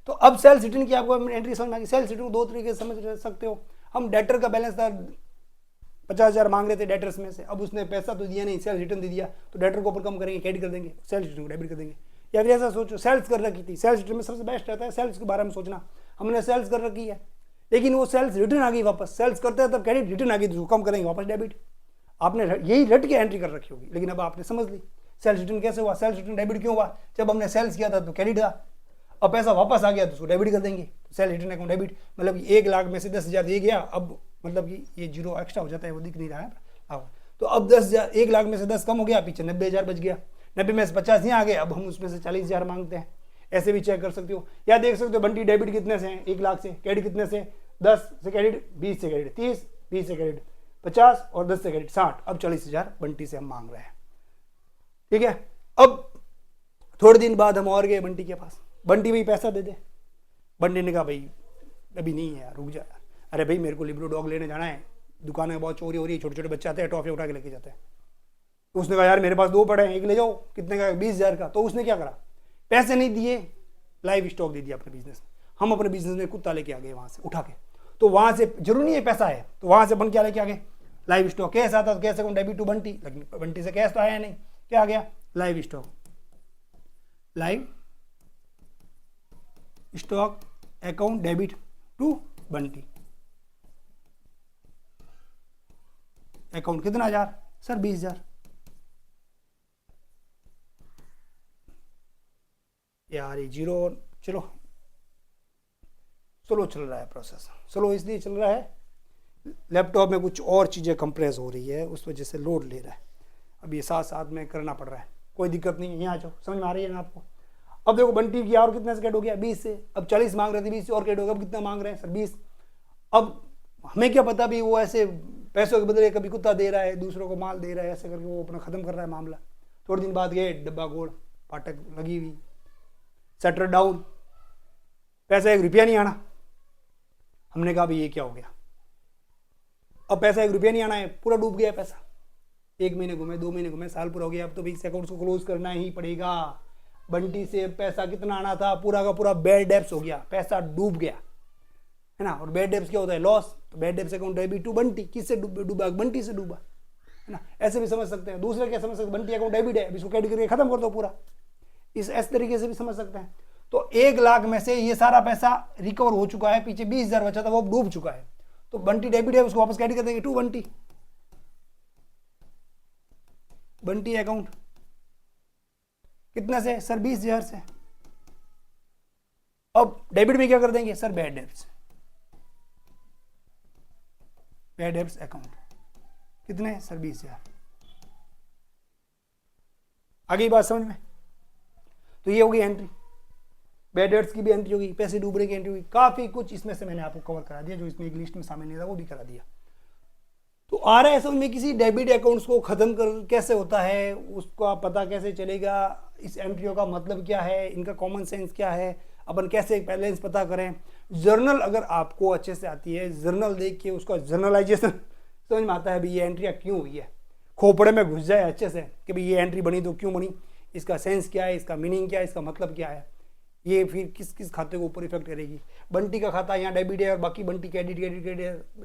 तो अब सेल्स रिटर्न की आपको एंट्री समझ में आ गई। सेल्स रिटर्न को 2 तरीके से समझ सकते हो। हम डेटर का बैलेंस था 50,000 मांग रहे थे डेटर्स में से, अब उसने पैसा तो दिया नहीं, सेल्स रिटर्न दे दिया, तो डेटर को ऊपर कम करेंगे, क्रेडिट कर देंगे, सेल्स रिटर्न को डेबिट कर देंगे। या फिर ऐसा सोचो सेल्स कर रखी थी, सेल्स रिटर्न में सबसे बेस्ट रहता है सेल्स के बारे में सोचना, हमने सेल्स कर रखी है लेकिन वो सेल्स रिटर्न आ गई वापस, सेल्स करते हैं तब क्रेडिट रिटर्न आ गई तो कम करेंगे वापस डेबिट, आपने यही रट के एंट्री कर रखी होगी। लेकिन अब आपने समझ ली सेल्स रिटर्न कैसे हुआ, सेल्स रिटर्न डेबिट क्यों हुआ, जब हमने सेल्स किया था तो क्रेडिट था, अब पैसा वापस आ गया तो उसको डेबिट कर देंगे, तो सेल रिटर्न अकाउंट डेबिट, मतलब 1 लाख में से 10,000 दे गया, अब मतलब कि ये जीरो एक्स्ट्रा हो जाता है वो दिख नहीं रहा है अब, तो अब 10,000 1 लाख में से 10 कम हो गया, पीछे 90,000 बच गया, 90 में से 50 यहाँ आ गए, अब हम उसमें से 40,000 मांगते हैं। ऐसे भी चेक कर सकते हो या देख सकते हो बंटी डेबिट कितने से है 1 लाख से, क्रेडिट कितने से 10 से क्रेडिट, 20 से क्रेडिट 30, 20 से क्रेडिट 50 और 10 से क्रेडिट 60, अब 40,000 बंटी से हम मांग रहे हैं। ठीक है, अब थोड़े दिन बाद हम और गए बंटी के पास, बंटी भाई पैसा दे दे, बंटी ने कहा भाई अभी नहीं है यार, रुक जा यार, अरे भाई मेरे को लिब्रो डॉग लेने जाना है, दुकान में बहुत चोरी हो रही है, छोटे छोटे बच्चे आते हैं टॉफी उठा के लेके जाते हैं, तो उसने कहा यार मेरे पास 2 पड़े हैं, एक ले जाओ, कितने का, 20,000 का, तो उसने क्या करा, पैसे नहीं दिए, लाइव स्टॉक दे दिया अपने बिजनेस, हम अपने बिजनेस में कुत्ता लेके आ गए वहां से उठा के, तो वहां से जरूरी नहीं है पैसा है, तो वहां से अपन क्या लेके आ गए, लाइव स्टॉक, कैश आता तो कैसे डेबिट टू बंटी, लेकिन बंटी से कैश तो आया नहीं, क्या आ गया live stock, live stock account debit to Bunty, account कितना 1000 सर 20,000, यार ये जीरो, चलो स्लो चल रहा है प्रोसेस, स्लो इसलिए चल रहा है लैपटॉप में कुछ और चीज़ें कंप्रेस हो रही है उस वजह से लोड ले रहा है, अब ये साथ साथ में करना पड़ रहा है, कोई दिक्कत नहीं है, यहाँ आ जाओ, समझ में आ रही है ना आपको। अब देखो बंटी की और कितने से कैट हो गया 20 से, अब 40 मांग रहे थे 20 से और कैट हो गया, अब कितना मांग रहे हैं सर 20, अब हमें क्या पता भी वो ऐसे पैसों के बदले कभी कुत्ता दे रहा है, दूसरों को माल दे रहा है, ऐसे करके वो अपना खत्म कर रहा है मामला। थोड़े दिन बाद गए डब्बा गोड़ फाटक लगी हुई, शटर डाउन, पैसा 1 रुपया नहीं आना, हमने कहा भाई ये क्या हो गया, अब पैसा 1 रुपया नहीं आना है, पूरा डूब गया पैसा, 1 महीने घूमे 2 महीने घूमे, साल पूरा हो गया, अब तो इस अकाउंट को क्लोज करना ही पड़ेगा। बंटी से पैसा कितना आना था पूरा का पूरा बैड डेब्ट्स हो गया, पैसा डूब गया है ना, और बैड डेब्ट्स क्या होता है लॉस, तो bad debts account debit to Bunty, किससे डूबा बंटी से डूबा है ना, ऐसे भी समझ सकते हैं। दूसरे क्या समझ सकते हैं, बंटी अकाउंट डेबिट है, इसको क्रेडिट करके खत्म कर दो पूरा, इस तरीके से भी समझ सकते हैं। तो 1 लाख में से ये सारा पैसा रिकवर हो चुका है, पीछे 20,000 बचा था वो डूब चुका है, तो बंटी डेबिट है, उसको वापस क्रेडिट कर देंगे टू बंटी, बंटी अकाउंट कितना से सर 20,000 से, अब डेबिट में क्या कर देंगे sir bad debts, bad debts account कितने सर 20,000, आगे बात समझ में। तो ये होगी एंट्री, बैड डेब्ट्स की भी एंट्री होगी, पैसे डूबने की एंट्री होगी, काफी कुछ इसमें से मैंने आपको कवर करा दिया, जो इसमें एक लिस्ट में शामिल नहीं था वो भी करा दिया। तो आ रहा है समझ में किसी डेबिट अकाउंट्स को खत्म कर कैसे होता है, उसका पता कैसे चलेगा, इस एंट्रियों का मतलब क्या है, इनका कॉमन सेंस क्या है, अपन कैसे बैलेंस पता करें। जर्नल अगर आपको अच्छे से आती है, जर्नल देख के उसका जर्नलाइजेशन समझ में आता है भाई ये एंट्रियाँ क्यों हुई है, खोपड़े में घुस जाए अच्छे से कि भाई ये एंट्री बनी तो क्यों बनी, इसका सेंस क्या है, इसका मीनिंग क्या है, इसका मतलब क्या है, ये फिर किस किस खाते के ऊपर इफेक्ट करेगी। बंटी का खाता यहाँ डेबिट है और बाकी बंटी क्रेडिट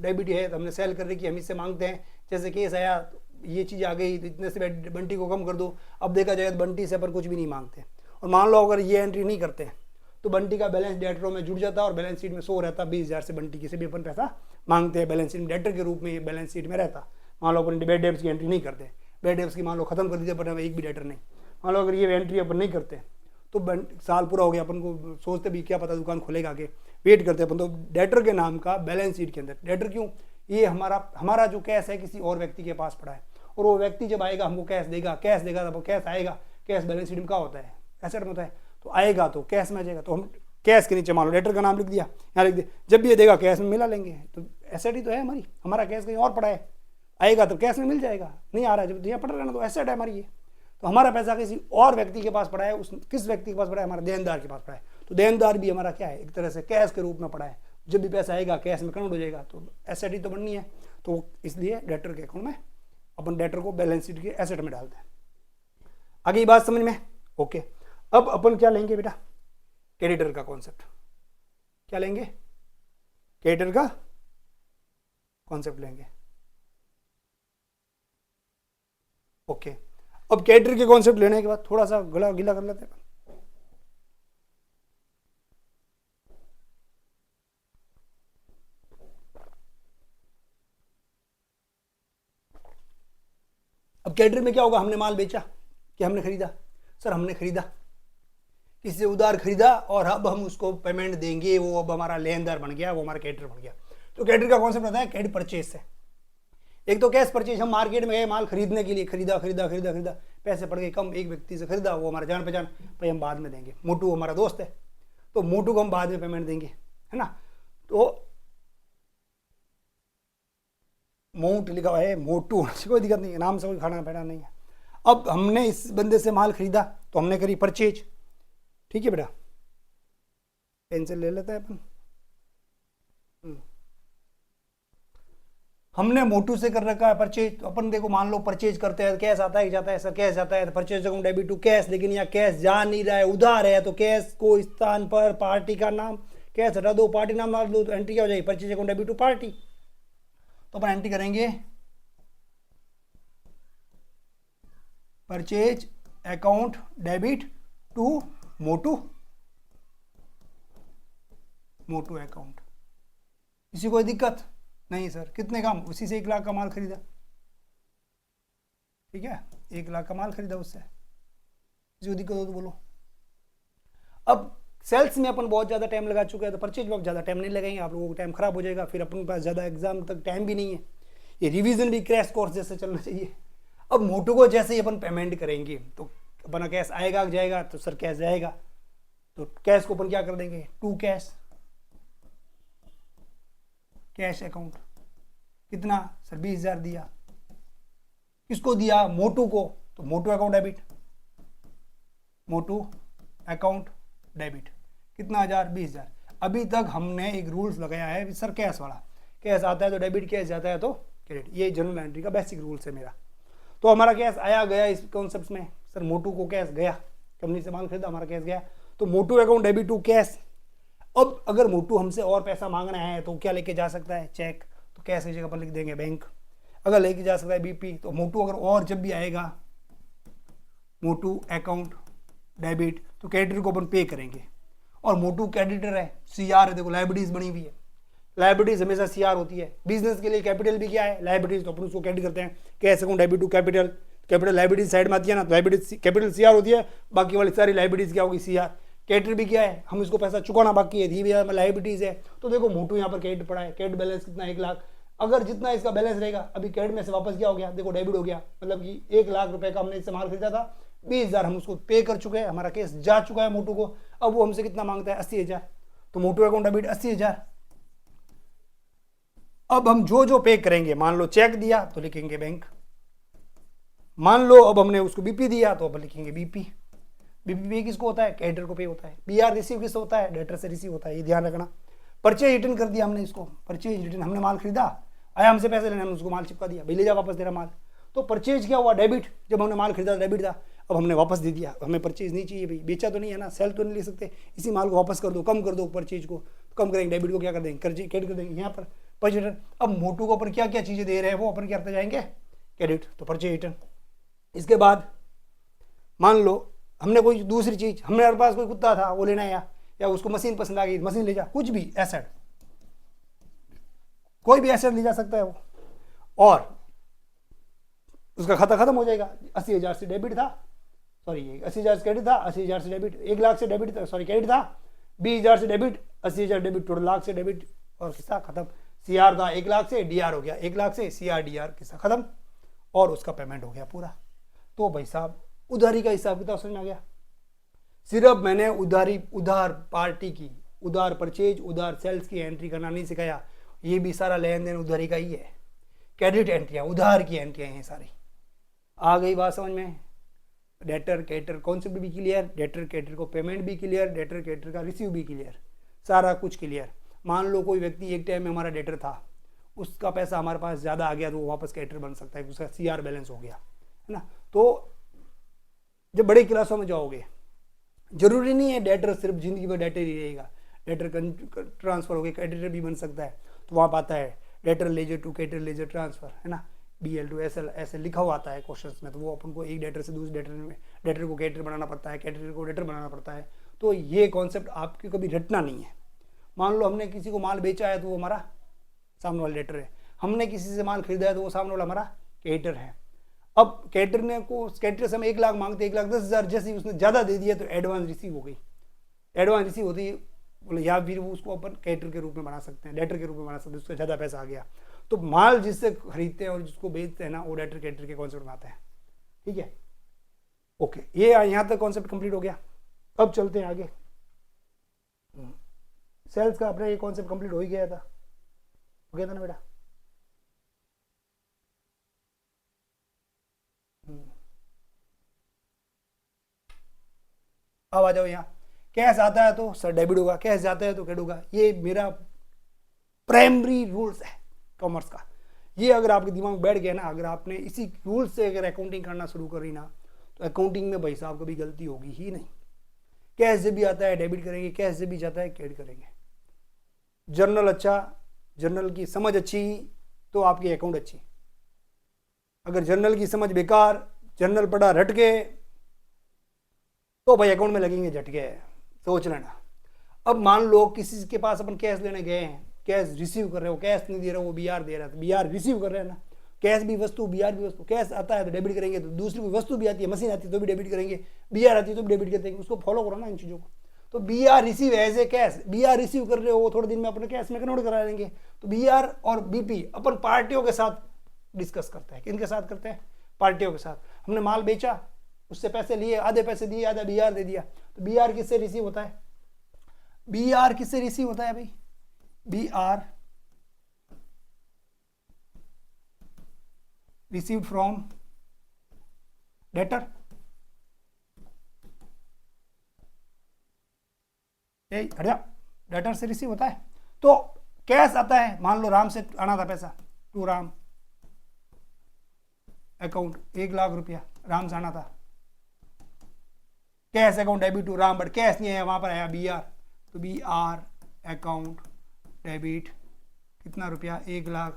डेबिट है, तो हमने सेल कर रही कि हम इससे मांगते हैं, जैसे केस आया तो ये चीज़ आ गई तो इतने से बंटी को कम कर दो, अब देखा जाए तो बंटी से अपन कुछ भी नहीं मांगते, और मान लो अगर ये एंट्री नहीं करते तो बंटी का बैलेंस डेटरों में जुड़ जाता और बैलेंस शीट में शो रहता 20,000 से बंटी की से भी अपन पैसा मांगते हैं, बैलेंस शीट डेटर के रूप में ये बैलेंस शीट में रहता। मान लो अपन बैड डेब्ट्स की एंट्री नहीं करते, बैड डेब्ट्स की मान लो खत्म कर दीजिए अपन एक भी डेटर नहीं, मान लो अगर ये एंट्री अपन नहीं करते तो साल पूरा हो गया, अपन को सोचते भी क्या पता दुकान खुलेगा आगे, वेट करते अपन, तो डेटर के नाम का बैलेंस शीट के अंदर डेटर क्यों, ये हमारा जो कैश है किसी और व्यक्ति के पास पड़ा है, और वो व्यक्ति जब आएगा हमको कैश देगा तब कैश आएगा, कैश बैलेंस शीट में क्या होता है एसेट में होता है, तो आएगा तो कैश में आ जाएगा, तो हम कैश के नीचे मान लो डेटर का नाम लिख दिया, यहाँ लिख दिया, जब भी ये देगा कैश में मिला लेंगे, तो एसेट ही तो है हमारी, हमारा कैश कहीं और पड़ा है, आएगा तो कैश में मिल जाएगा, नहीं आ रहा है जब यहाँ पड़ रहा है ना तो एसेट है हमारी ये, तो हमारा पैसा किसी और व्यक्ति के पास पड़ा है, उस किस व्यक्ति के पास पड़ा है, हमारा देनदार के पास पड़ा है, तो देनदार भी हमारा क्या है एक तरह से कैश के रूप में पड़ा है, जब भी पैसा आएगा कैश में कन्वर्ट हो जाएगा, तो एसेट ही तो बननी है, तो इसलिए डेटर के अकाउंट में अपन डेटर को बैलेंस शीट के एसेट में डालते हैं। आगे ये बात समझ में ओके। अब अपन क्या लेंगे बेटा, क्रेडिटर का कॉन्सेप्ट, क्या लेंगे क्रेडिटर का कॉन्सेप्ट लेंगे। ओके अब क्रेडिटर के कॉन्सेप्ट लेने के बाद थोड़ा सा गला गीला कर लेते हैं, अब कैटर में क्या होगा, हमने माल बेचा कि हमने खरीदा, सर हमने खरीदा, किसी से उधार खरीदा और अब हम उसको पेमेंट देंगे, वो अब हमारा लेनदार बन गया, वो हमारा कैटर बन गया। तो कैटर का कॉन्सेप्ट होता है कैट परचेज से। एक तो कैश परचेज, हम मार्केट में गए माल खरीदने के लिए, खरीदा खरीदा खरीदा खरीदा, पैसे पड़ गए कम, एक व्यक्ति से खरीदा, वो हमारा जान पहचान, भाई हम बाद में देंगे, मोटू हमारा दोस्त है तो मोटू को हम बाद में पेमेंट देंगे, है ना। तो मोट लिखा हुआ है, मोटू, कोई दिक्कत नहीं है, नाम से कोई खाना पैना नहीं है। अब हमने इस बंदे से माल खरीदा तो हमने करी परचेज, ठीक है बेटा, पेंसिल ले लेते हैं अपन। हमने मोटू से कर रखा है परचेज, तो अपन देखो मान लो परचेज करते हैं, कैश आता है जाता है, सर कैश जाता है तो purchase account debit to cash, लेकिन यहाँ कैश जा नहीं रहा है, उधार है, तो कैश को स्थान पर पार्टी का नाम, कैश हटा दो, पार्टी नाम डाल दो, तो एंट्री क्या हो जाएगी, purchase account debit to party. तो अपन एंट्री करेंगे purchase account debit to Motu, Motu account. किसी कोई दिक्कत नहीं सर, कितने का, उसी से 1 लाख का माल खरीदा, ठीक है, 1 लाख का माल खरीदा उससे, किसी को दिक्कत हो तो बोलो। अब सेल्स में अपन बहुत ज़्यादा टाइम लगा चुके हैं, तो परचेज में ज़्यादा टाइम नहीं लगाएंगे, आप लोगों को टाइम खराब हो जाएगा, फिर अपन के पास ज़्यादा एग्जाम तक टाइम भी नहीं है, ये रिवीजन भी क्रैश कोर्स जैसे चलना चाहिए। अब मोटू को जैसे ही अपन पेमेंट करेंगे तो अपना कैश आएगा जाएगा, तो सर कैश जाएगा, तो कैश को अपन क्या कर देंगे, टू कैश, कैश अकाउंट, कितना सर 20,000 दिया, किसको दिया, मोटू को, तो मोटू अकाउंट डेबिट, मोटू अकाउंट डेबिट, कितना 1000, 20,000। अभी तक हमने एक रूल्स लगाया है सर कैश वाला, कैश आता है तो डेबिट, कैश जाता है तो क्रेडिट, ये जनरल एंट्री का बेसिक रूल्स है मेरा। तो हमारा कैश आया गया इस कॉन्सेप्ट में, सर मोटू को कैश गया, कंपनी से माल खरीदा, हमारा कैश गया, तो मोटू अकाउंट डेबिट टू कैश। अब अगर मोटू हमसे और पैसा मांगना है तो क्या लेके जा सकता है, चेक, तो कैश की जगह पर लिख देंगे बैंक। अगर लेके जा सकता है बीपी, तो मोटू अगर और जब भी आएगा मोटू अकाउंट डेबिट, तो क्रेडिटर को अपन पे करेंगे, और मोटू क्रेडिटर है, सीआर है, देखो लाइबिलिटीज बनी हुई है, लाइबिलिटीज हमेशा सीआर होती है। बिजनेस के लिए कैपिटल भी क्या है, लाइबिलिटीज, तो अपन उसको क्रेडिट करते हैं, cash account debit to capital, capital liabilities side में आती है ना, तो लाइबिलिटीज कैपिटल सीआर होती है, बाकी वाली सारी लाइबिलिटीज क्या होगी, सीआर। क्रेडिटर भी क्या है, हम इसको पैसा चुकाना बाकी है, धीरे लाइबिलिटीज है, तो देखो मोटू यहाँ पर क्रेडिट पड़ा है, क्रेडिट बैलेंस कितना 1 लाख, अगर जितना इसका बैलेंस रहेगा, अभी क्रेडिट में से वापस क्या हो गया, देखो डेबिट हो गया, मतलब कि 1 लाख रुपए का हमने इससे माल खरीदा था, 20,000 हम उसको पे कर चुके हैं, हमारा केस जा चुका है मोटू को। अब वो हमसे कितना मांगता है, 80,000, तो मोटू अकाउंट डेबिट 80,000। अब हम जो जो पे करेंगे, मान लो चेक दिया तो लिखेंगे बैंक, मान लो अब हमने उसको बीपी दिया तो अब लिखेंगे बीपी। बीपी पे किसको होता है, क्रेडिटर को पे होता है। बीआर रिसीव किससे होता है, डेटर से रिसीव होता है, ये ध्यान रखना। परचेज रिटर्न कर दिया हमने इसको, परचेज रिटर्न, हमने माल खरीदा, आया हमसे पैसे लेने, हमने उसको माल चिपका दिया, भाई ले जा वापस तेरा माल, तो परचेज क्या हुआ, डेबिट, जब हमने माल खरीदा डेबिट था, अब हमने वापस दे दिया, हमें परचेज नहीं चाहिए भाई, बेचा तो नहीं है ना, सेल तो नहीं ले सकते, इसी माल को वापस कर दो, कम कर दो परचेज को, तो कम करेंगे, डेबिट को क्या कर देंगे, क्रेडिट कर देंगे यहाँ पर परचेज रिटर्न। अब मोटू को अपन क्या क्या चीज़ें दे रहे हैं वो अपन क्या करते जाएंगे, क्रेडिट, तो परचेज रिटर्न। इसके बाद मान लो हमने कोई दूसरी चीज, हमारे पास कोई कुत्ता था वो लेना है, या उसको मशीन पसंद आ गई, मशीन ले जा, कुछ भी एसेट, कोई भी एसेट ले जा सकता है वो, और उसका खाता खत्म हो जाएगा। 80,000 से डेबिट था, सॉरी 80,000 से क्रेडिट था, 80,000 से डेबिट, 1 लाख से डेबिट था, सॉरी क्रेडिट था, 20,000 से डेबिट, 80,000 डेबिट, टोटल लाख से डेबिट, और किस्सा खत्म। सीआर था 1 लाख से, डीआर हो गया 1 लाख से, सीआर डीआर किस्सा खत्म, और उसका पेमेंट हो गया पूरा। तो भाई साहब उधारी का हिसाब किताब समझ में आ गया। सिर्फ मैंने उधारी, उधार पार्टी की, उधार परचेज, उधार सेल्स की एंट्री करना नहीं सिखाया, ये भी सारा लेन देन उधारी का ही है। क्रेडिट एंट्रियाँ, उधार की एंट्रियाँ हैं सारी। आ गई बात समझ में। डेटर क्रेडिटर कॉन्सेप्ट भी क्लियर, डेटर क्रेडिटर को पेमेंट भी क्लियर, डेटर क्रेडिटर का रिसीव भी क्लियर, सारा कुछ क्लियर। मान लो कोई व्यक्ति एक टाइम में हमारा डेटर था, उसका पैसा हमारे पास ज़्यादा आ गया तो वो वापस क्रेडिटर बन सकता है, उसका सीआर बैलेंस हो गया, है ना। तो जब बड़ी क्लासों में जाओगे, जरूरी नहीं है डेटर सिर्फ जिंदगी में डेटर ही रहेगा, डेटर ट्रांसफर हो गया, क्रेडिटर भी बन सकता है। तो वहाँ पर आता है debtor ledger to creditor ledger transfer, है ना, BL टू SL ऐसे लिखा हुआ आता है क्वेश्चंस में। तो वो अपन को एक डेटर से दूसरे डेटर में, डेटर को क्रेडिटर बनाना पड़ता है, क्रेडिटर को डेटर बनाना पड़ता है। तो ये कॉन्सेप्ट आपकी कभी रटना नहीं है। मान लो हमने किसी को माल बेचा है तो वो हमारा सामने वाला डेटर है, हमने किसी से माल खरीदा है तो वो सामने वाला हमारा क्रेडिटर है। अब कैटर से हम 1 लाख मांगते, 1,10,000, जैसे उसने ज़्यादा दे दिया तो एडवांस रिसीव हो गई। एडवांस रिसीव होती है बोले, या फिर वो उसको अपन कैटर के रूप में बना सकते हैं, डेटर के रूप में बना सकते हैं, उसका ज़्यादा पैसा आ गया। तो माल जिससे खरीदते हैं और जिसको बेचते हैं ना, वो डेटर कैटर के कॉन्सेप्ट में आता है। ठीक है, ओके, ये यहाँ तक कॉन्सेप्ट कंप्लीट हो गया। अब चलते हैं आगे। सेल्स का अपना ये कॉन्सेप्ट कंप्लीट हो ही गया था, हो गया था ना बेटा? अब आ जाओ यहाँ। कैश आता है तो सर डेबिट होगा, कैश जाता है तो क्रेडिट होगा। ये मेरा प्राइमरी रूल्स है कॉमर्स का। ये अगर आपके दिमाग में बैठ गया ना, अगर आपने इसी रूल से अगर अकाउंटिंग करना शुरू करी ना, तो अकाउंटिंग में भाई साहब कभी गलती होगी ही नहीं। कैश से भी आता है डेबिट करेंगे, कैश से भी जाता है क्रेडिट करेंगे। जर्नल अच्छा, जर्नल की समझ अच्छी तो आपकी अकाउंट अच्छी। अगर जर्नल की समझ बेकार, जर्नल पढ़ा रट के, तो भाई अकाउंट में लगेंगे झटके, सोच लेना। अब मान लो किसी के पास अपन कैश लेने गए हैं, कैश रिसीव कर रहे हो, कैश नहीं दे रहे हो, वो बीआर दे रहा है, तो बीआर रिसीव कर रहे हैं ना। कैश भी वस्तु, बीआर भी वस्तु। कैश आता है तो डेबिट करेंगे, तो दूसरी कोई वस्तु भी आती है, मशीन आती है तो भी डेबिट करेंगे, बीआर आती है तो भी डेबिट करते हैं। उसको फॉलो करो ना इन चीज़ों को। तो BR receive as a cash, BR receive कर रहे हो, थोड़े दिन में अपने कैश में कन्वर्ट करा लेंगे। तो बीआर और बीपी अपन पार्टियों के साथ डिस्कस करते हैं। किनके साथ करते हैं? पार्टियों के साथ। हमने माल बेचा, उससे पैसे लिए, आधे पैसे दिए, आधा बीआर दे दिया। तो बीआर किससे रिसीव होता है? बीआर किससे रिसीव होता है भाई? BR received from debtor. हटिया, डेटर से रिसीव होता है। तो कैश आता है, मान लो राम से आना था पैसा, टू राम अकाउंट 1,00,000 रुपया राम से आना था। Cash account debit to Ram, but cash नहीं है, वहां पर आया बीआर। तो बीआर अकाउंट डेबिट कितना रुपया? 1,00,000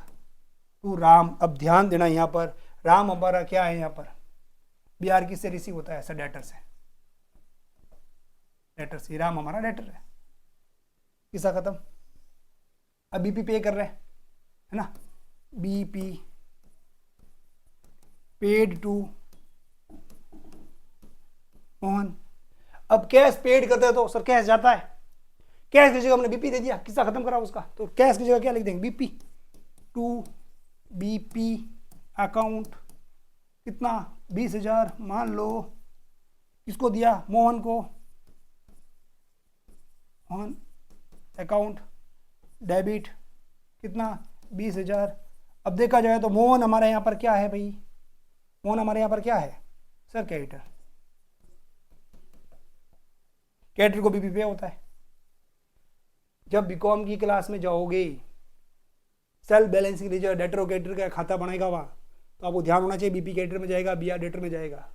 टू राम। अब ध्यान देना, यहाँ पर राम हमारा क्या है? यहाँ पर बीआर किससे रिसीव होता है? सर डेटर से। डेटर से, राम हमारा डेटर है। किस्सा खत्म। अब बीपी पे कर रहे हैं, है ना? BP paid to Mohan. अब कैश पेड करते हैं तो सर कैश जाता है, कैश की जगह हमने बीपी दे दिया, किस्सा खत्म करा उसका। तो कैश की जगह क्या लिख देंगे? बीपी टू बीपी अकाउंट कितना? 20,000 मान लो। किसको दिया? मोहन को। मोहन अकाउंट डेबिट कितना? 20,000। अब देखा जाए तो मोहन हमारे यहाँ पर क्या है भाई? मोहन हमारे यहाँ पर क्या है? Sir creditor. क्रेडिटर को बीपी पे होता है। जब बीकॉम की क्लास में जाओगे, सेल्फ बैलेंसिंग लेजर, डेटर और क्रेडिटर का खाता बनाएगा वहाँ, तो आपको ध्यान होना चाहिए बीपी क्रेडिटर में जाएगा, बीआर डेटर में जाएगा।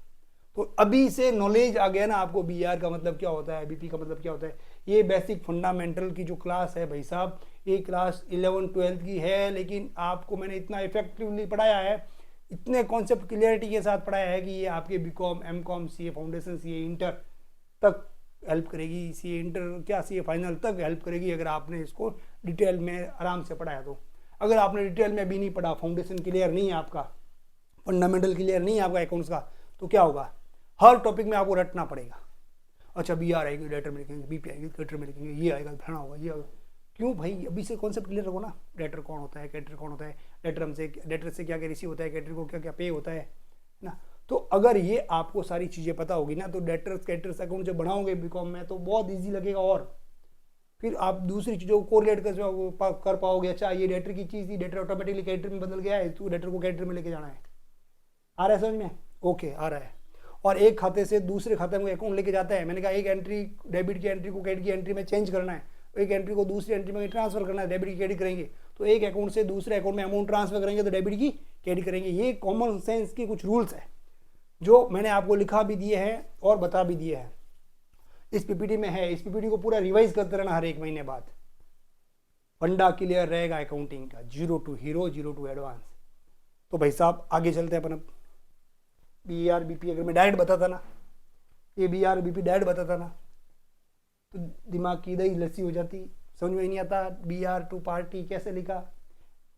तो अभी से नॉलेज आ गया ना आपको, बीआर का मतलब क्या होता है, बीपी का मतलब क्या होता है। ये बेसिक फंडामेंटल की जो क्लास है भाई साहब, ये क्लास 11th-12th की है, लेकिन आपको मैंने इतना इफेक्टिवली पढ़ाया है, इतने कॉन्सेप्ट क्लियरिटी के साथ पढ़ाया है कि ये आपके BCom, MCom, CA foundation, CA inter तक हेल्प करेगी, सीए इंटर क्या सीए फाइनल तक हेल्प करेगी, अगर आपने इसको डिटेल में आराम से पढ़ाया तो। अगर आपने डिटेल में भी नहीं पढ़ा, फाउंडेशन क्लियर नहीं है आपका, फंडामेंटल क्लियर नहीं है आपका अकाउंट्स का, तो क्या होगा? हर टॉपिक में आपको रटना पड़ेगा। अच्छा बीआर आएगी डेटर में लिखेंगे, बीपी आएगी क्रेडिटर में लिखेंगे, ये आएगा फलाना होगा, ये आएगा। क्यों भाई? अभी से कॉन्सेप्ट क्लियर रखो ना। डेटर कौन होता है, क्रेडिटर कौन होता है, डेटर से क्या क्या रिसीव होता है, क्रेडिटर को क्या क्या पे होता है ना। तो अगर ये आपको सारी चीज़ें पता होगी ना, तो डेटर्स क्रेडिटर्स अकाउंट जब बनाओगे बीकॉम में, तो बहुत ईजी लगेगा। और फिर आप दूसरी चीज़ों को कोरिलेट कर पाओगे। अच्छा ये डेटर की चीज़ थी, डेटर ऑटोमेटिकली क्रेडिटर में बदल गया है, तो डेटर को क्रेडिटर में लेके जाना है। आ रहा है समझ में? ओके, आ रहा है। और एक खाते से दूसरे खाते में अकाउंट लेके जाता है। मैंने कहा एक एंट्री डेबिट की एंट्री को क्रेडिट की एंट्री में चेंज करना है, एक एंट्री को दूसरी एंट्री में ट्रांसफर करना है, डेबिट की क्रेडिट करेंगे। तो एक अकाउंट से दूसरे अकाउंट में अमाउंट ट्रांसफर करेंगे तो डेबिट की क्रेडिट करेंगे। ये कॉमन सेंस के कुछ रूल्स है जो मैंने आपको लिखा भी दिए हैं और बता भी दिए हैं। इस पीपीटी में है, इस पीपीटी को पूरा रिवाइज करते रहना हर एक महीने बाद। फंडा क्लियर रहेगा अकाउंटिंग का, 0 टू हीरो, 0 टू एडवांस। तो भाई साहब आगे चलते हैं अपन। अब बीआर बीपी अगर मैं डायरेक्ट बताता ना, ये बीआर बीपी डायरेक्ट बताता ना, तो दिमाग की दही लस्सी हो जाती, समझ में ही नहीं आता बीआर टू पार्टी कैसे लिखा।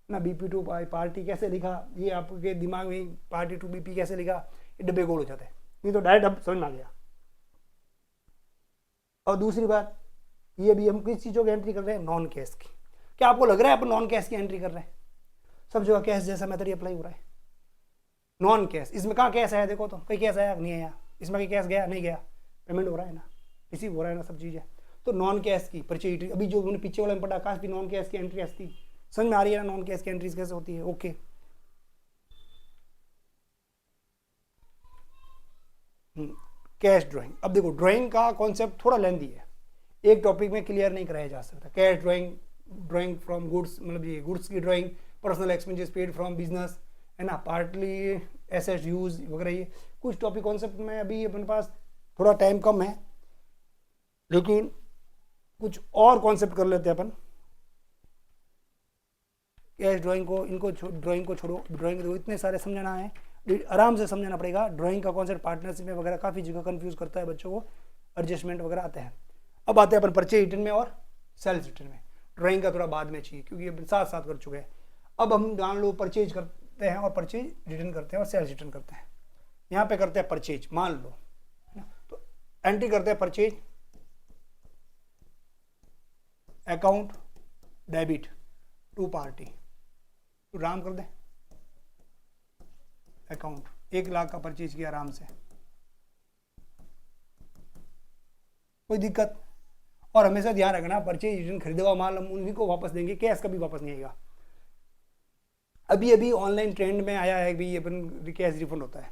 ना BP टू पार्टी कैसे लिखा, ये आपके दिमाग में पार्टी टू BP कैसे लिखा, ये डब्बे गोल हो जाते हैं, नहीं तो डायरेक्ट अब समझ में आ गया। और दूसरी बात, ये भी हम किस चीज़ों की एंट्री कर रहे हैं, नॉन कैश की। क्या आपको लग रहा है अपन नॉन कैश की एंट्री कर रहे हैं? सब जगह कैश जैसा मेथड अप्लाई हो रहा है। नॉन कैश, इसमें कहाँ कैश आया, देखो तो कहीं कैश आया नहीं आया, इसमें कहीं कैश गया नहीं गया, पेमेंट हो रहा है ना, रिसीव हो रहा है ना, सब चीज़ है। तो नॉन कैश की परचेज, अभी जो मैंने पीछे वाला में पढ़ा, काश भी नॉन कैश की एंट्री आती, समझ में आ रही है ना नॉन कैश की एंट्रीज कैसे होती है। Okay, cash drawing. अब देखो ड्राइंग का कॉन्सेप्ट थोड़ा लेंदी है, एक टॉपिक में क्लियर नहीं कराया जा सकता। Cash drawing, drawing from goods, मतलब ये गुड्स की drawing, personal expenses paid from business, है ना, पार्टली एसेट यूज वगैरह, ये कुछ टॉपिक कॉन्सेप्ट में अभी अपने पास थोड़ा टाइम कम है, लेकिन कुछ और कॉन्सेप्ट कर लेते हैं अपन। कैश ड्राइंग को, इनको ड्राइंग को छोड़ो, ड्राइंग को इतने सारे समझाना है, आराम से समझाना पड़ेगा। ड्राइंग का कॉन्सेप्ट पार्टनरशिप में वगैरह काफ़ी जगह कंफ्यूज करता है बच्चों को, एडजस्टमेंट वगैरह आते हैं। अब आते हैं अपन परचेज रिटर्न में और सेल्स रिटर्न में। ड्राइंग का थोड़ा बाद में चाहिए क्योंकि ये साथ साथ कर चुके हैं। अब हम जान लो परचेज करते हैं और परचेज रिटर्न करते हैं और सेल्स रिटर्न करते हैं। यहाँ पे करते हैं परचेज, मान लो, है ना, तो एंट्री करते हैं purchase account debit to party, तो राम कर दें अकाउंट, 1 लाख का परचेज किया आराम से, कोई दिक्कत। और हमेशा ध्यान रखना परचेज रिटर्न खरीदा हुआ माल हम उन्हीं को वापस देंगे, कैश कभी वापस नहीं आएगा। अभी अभी ऑनलाइन ट्रेंड में आया है कि अपन कैश रिफंड होता है,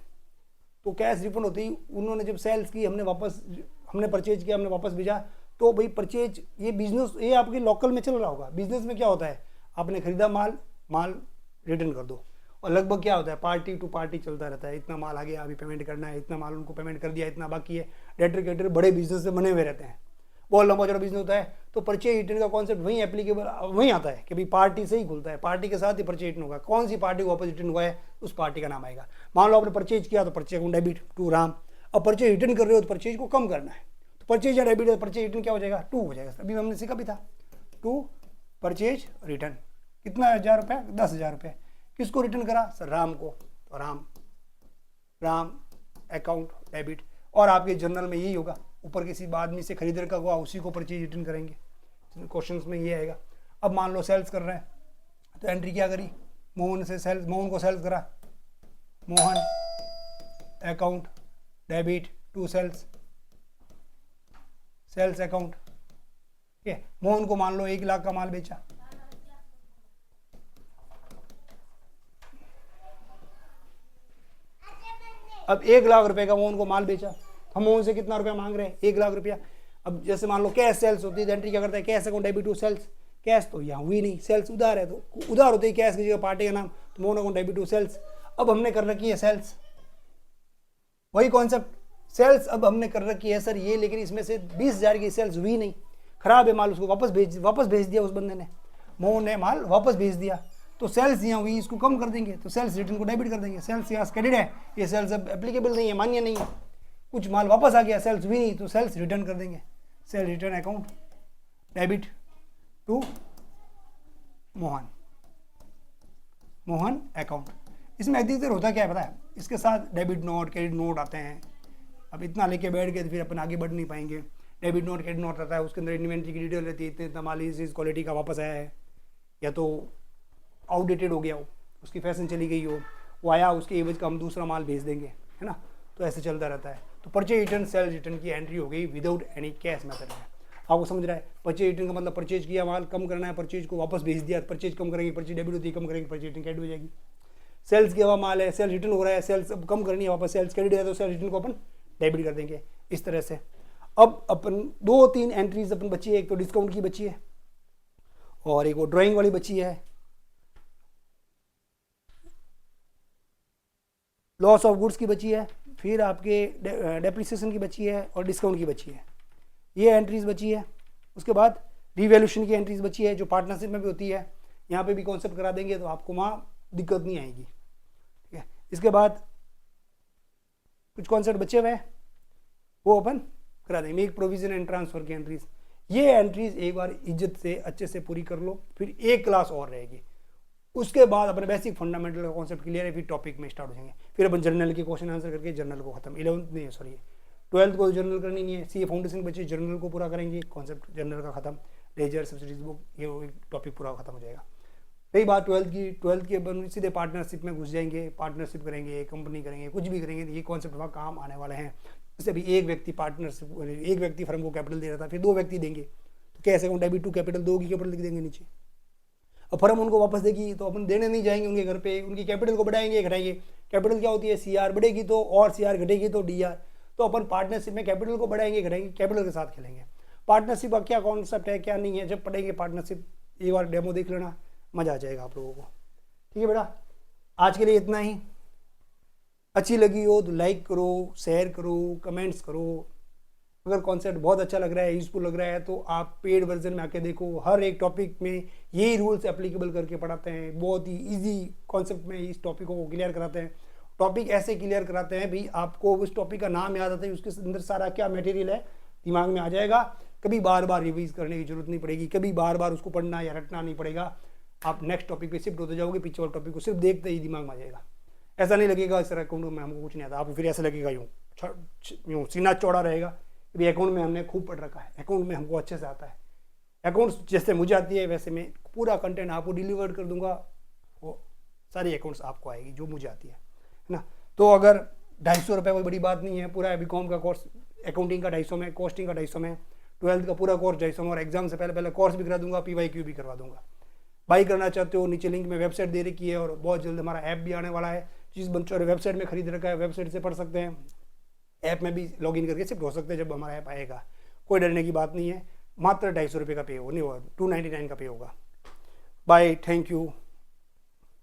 तो कैश रिफंड होते ही उन्होंने जब सेल्स की, हमने परचेज किया, हमने वापस भेजा, तो भाई परचेज, ये बिजनेस, ये आपके लोकल में चल रहा होगा। बिजनेस में क्या होता है, आपने खरीदा माल रिटर्न कर दो, और लगभग क्या होता है, पार्टी टू पार्टी चलता रहता है। इतना माल आ गया, अभी पेमेंट करना है, इतना माल उनको पेमेंट कर दिया, इतना बाकी है, डेटर क्रेडिटर बड़े बिजनेस से बने हुए रहते हैं, बहुत लंबा चौड़ा बिजनेस होता है। तो परचेज रिटर्न का कॉन्सेप्ट वहीं एप्लीकेबल वहीं आता है कि भाई पार्टी से ही खुलता है, पार्टी के साथ ही परचेज रिटर्न होगा। कौन सी पार्टी को वापस रिटर्न हुआ है, उस पार्टी का नाम आएगा। मान लो आपने परचेज किया तो purchase account debit to Ram, अब परचेज रिटर्न कर रहे हो तो परचेज को कम करना है, तो परचेज या डेबिट, परचेज रिटर्न क्या हो जाएगा, टू हो जाएगा। अभी हमने सीखा भी था, टू परचेज रिटर्न, कितना 1000 रुपये, 10,000 रुपये, किसको रिटर्न करा सर, राम को, तो राम अकाउंट डेबिट। और आपके जर्नल में यही होगा, ऊपर किसी आदमी से खरीदर का हुआ, उसी को परचेज रिटर्न करेंगे, क्वेश्चंस में ये आएगा। अब मान लो सेल्स कर रहे हैं, तो एंट्री क्या करी, मोहन को सेल्स करा, Mohan account debit to sales account, ठीक है। मोहन को मान लो 1 लाख का माल बेचा, अब 1 लाख रुपए का मोहन को माल बेचा, हम मोहन से कितना रुपया मांग रहे हैं, 1 लाख रुपया। अब जैसे मान लो कैश सेल्स होती है, एंट्री क्या करता है, cash account debit to sales, cash तो यहाँ हुई नहीं, सेल्स उधार है, तो उधार होते ही कैश की जगह पार्टी का नाम, तो Mohan account debit to sales. अब हमने कर रखी है सेल्स, वही कॉन्सेप्ट, सेल्स अब हमने कर रखी है सर ये, लेकिन इसमें से 20,000 की सेल्स हुई नहीं, खराब है माल, उसको वापस भेज दिया उस बंदे ने, मोहन ने माल वापस भेज दिया, तो सेल्स यहाँ हुई, इसको कम कर देंगे, तो सेल्स रिटर्न को डेबिट कर देंगे। सेल्स यहाँ क्रेडिट है, ये सेल्स अब एप्लीकेबल नहीं है, मान्य नहीं है, कुछ माल वापस आ गया, सेल्स हुई नहीं, तो सेल्स रिटर्न कर देंगे, sale return account debit to Mohan account. इसमें अधिकतर होता क्या है पता है, इसके साथ डेबिट नोट, क्रेडिट नोट आते हैं। अब इतना लेके बैठ गए तो फिर अपन आगे बढ़ नहीं पाएंगे। डेबिट नोट, क्रेडिट नोट आता है, उसके अंदर इन्वेंट्री की डिटेल रहती है, इतना माल इस क्वालिटी का वापस आया है, या तो आउटडेटेड हो गया हो, उसकी फैशन चली गई हो, वो आया, उसके एवज का हम दूसरा माल भेज देंगे, है ना, तो ऐसे चलता रहता है। तो परचेज रिटर्न सेल रिटर्न की एंट्री हो गई विदाउट एनी कैश मेथड में। आपको समझ रहा है, परचेज रिटर्न का मतलब परचेज किया माल, कम करना है, परचेज को वापस भेज दिया, परचेज कम करेंगे, परचेज डेबिट होती है, कम करेंगे, परचेज रिटर्न क्रेडिट हो जाएगी। सेल्स किया हुआ माल है, सेल रिटर्न हो रहा है, सेल्स अब कम करनी है, वापस सेल्स क्रेडिट है, तो सेल रिटर्न को अपन डेबिट कर देंगे, इस तरह से। अब अपन 2-3 एंट्रीज अपन बची है, एक तो डिस्काउंट की बची है और एक वो ड्राइंग वाली बची है, लॉस ऑफ गुड्स की बची है, फिर आपके डेप्रिसिएशन की बची है और डिस्काउंट की बची है, ये एंट्रीज बची है। उसके बाद रिवैल्यूएशन की एंट्रीज बची है, जो पार्टनरशिप में भी होती है, यहाँ पे भी कॉन्सेप्ट करा देंगे तो आपको वहाँ दिक्कत नहीं आएगी, ठीक है। इसके बाद कुछ कॉन्सेप्ट बचे हुए हैं, वो अपन करा देंगे। मेक प्रोविजन एंड ट्रांसफर की एंट्रीज, ये एंट्रीज एक बार इज्जत से अच्छे से पूरी कर लो, फिर एक क्लास और रहेगी, उसके बाद अपने बेसिक फंडामेंटल का कॉन्सेप्ट क्लियर है, फिर टॉपिक में स्टार्ट हो जाएंगे। फिर अपन जर्नल के क्वेश्चन आंसर करके जर्नल को खत्म। 11th नहीं सॉरी 12th को जर्नल करनी नहीं है, सीए फाउंडेशन बच्चे जर्नल को पूरा करेंगे, कॉन्सेप्ट जर्नल का खत्म, लेजर सब्सिडीज बुक ये टॉपिक पूरा खत्म हो जाएगा। रही बात 12th की अपन सीधे पार्टनरशिप में घुस जाएंगे, पार्टनरशिप करेंगे, कंपनी करेंगे, कुछ भी करेंगे, ये कॉन्सेप्ट वहाँ काम आने वाले हैं। जैसे अभी एक व्यक्ति पार्टनरशिप, एक व्यक्ति फर्म को कैपिटल दे रहा था, फिर 2 व्यक्ति देंगे, तो कैसे अकाउंट डेबिट टू कैपिटल, 2 की कैपिटल लिख देंगे नीचे। अब फर्म उनको वापस देगी तो अपन देने नहीं जाएंगे उनके घर पे, उनकी कैपिटल को बढ़ाएंगे घटाएंगे। कैपिटल क्या होती है, सीआर बढ़ेगी तो, और सीआर घटेगी तो डीआर। तो अपन पार्टनरशिप में कैपिटल को बढ़ाएंगे घटाएंगे, कैपिटल के साथ खेलेंगे। पार्टनरशिप का क्या कॉन्सेप्ट है क्या नहीं है, जब पढ़ेंगे पार्टनरशिप, एक बार डेमो देख लेना, मजा आ जाएगा आप लोगों को। ठीक है बेटा, आज के लिए इतना ही। अच्छी लगी हो तो लाइक करो, शेयर करो, कमेंट्स करो। अगर कॉन्सेप्ट बहुत अच्छा लग रहा है, यूजफुल लग रहा है, तो आप पेड वर्जन में आके देखो। हर एक टॉपिक में यही रूल्स एप्लीकेबल करके पढ़ाते हैं, बहुत ही इजी कॉन्सेप्ट में इस टॉपिकों को क्लियर कराते हैं। टॉपिक ऐसे क्लियर कराते हैं भाई आपको उस टॉपिक का नाम याद आता है, उसके अंदर सारा क्या मटेरियल है दिमाग में आ जाएगा। कभी बार बार रिवीज करने की जरूरत नहीं पड़ेगी, कभी बार बार उसको पढ़ना या रटना नहीं पड़ेगा। आप नेक्स्ट टॉपिक पे शिफ्ट होते जाओगे, पीछे वाले टॉपिक को सिर्फ देखते ही दिमाग में आ जाएगा। ऐसा नहीं लगेगा इस तरह अकाउंट में हमको कुछ नहीं आता, आपको फिर ऐसा लगेगा यूँ सीना चौड़ा रहेगा भी अकाउंट में हमने खूब पढ़ रखा है, अकाउंट में हमको अच्छे से आता है। अकाउंट्स जैसे मुझे आती है वैसे मैं पूरा कंटेंट आपको डिलीवर कर दूंगा, वो सारी अकाउंट्स आपको आएगी जो मुझे आती है ना। तो अगर 250 रुपये कोई बड़ी बात नहीं है, पूरा बीकॉम का कोर्स अकाउंटिंग का 250 में, कॉस्टिंग का 250 में, 12th का पूरा कोर्स 250 में, और एग्जाम से पहले कोर्स भी करा दूंगा, PYQ भी करवा दूंगा। बाई करना चाहते हो नीचे लिंक में वेबसाइट दे रखी है, और बहुत जल्द हमारा ऐप भी आने वाला है। जिस बच्चों ने वेबसाइट में खरीद रखा है वेबसाइट से पढ़ सकते हैं, ऐप में भी लॉगिन करके शिफ्ट हो सकते हैं जब हमारा ऐप आएगा। कोई डरने की बात नहीं है, मात्र 250 रुपये का पे हो, नहीं होगा 299 का पे होगा। Bye, thank you.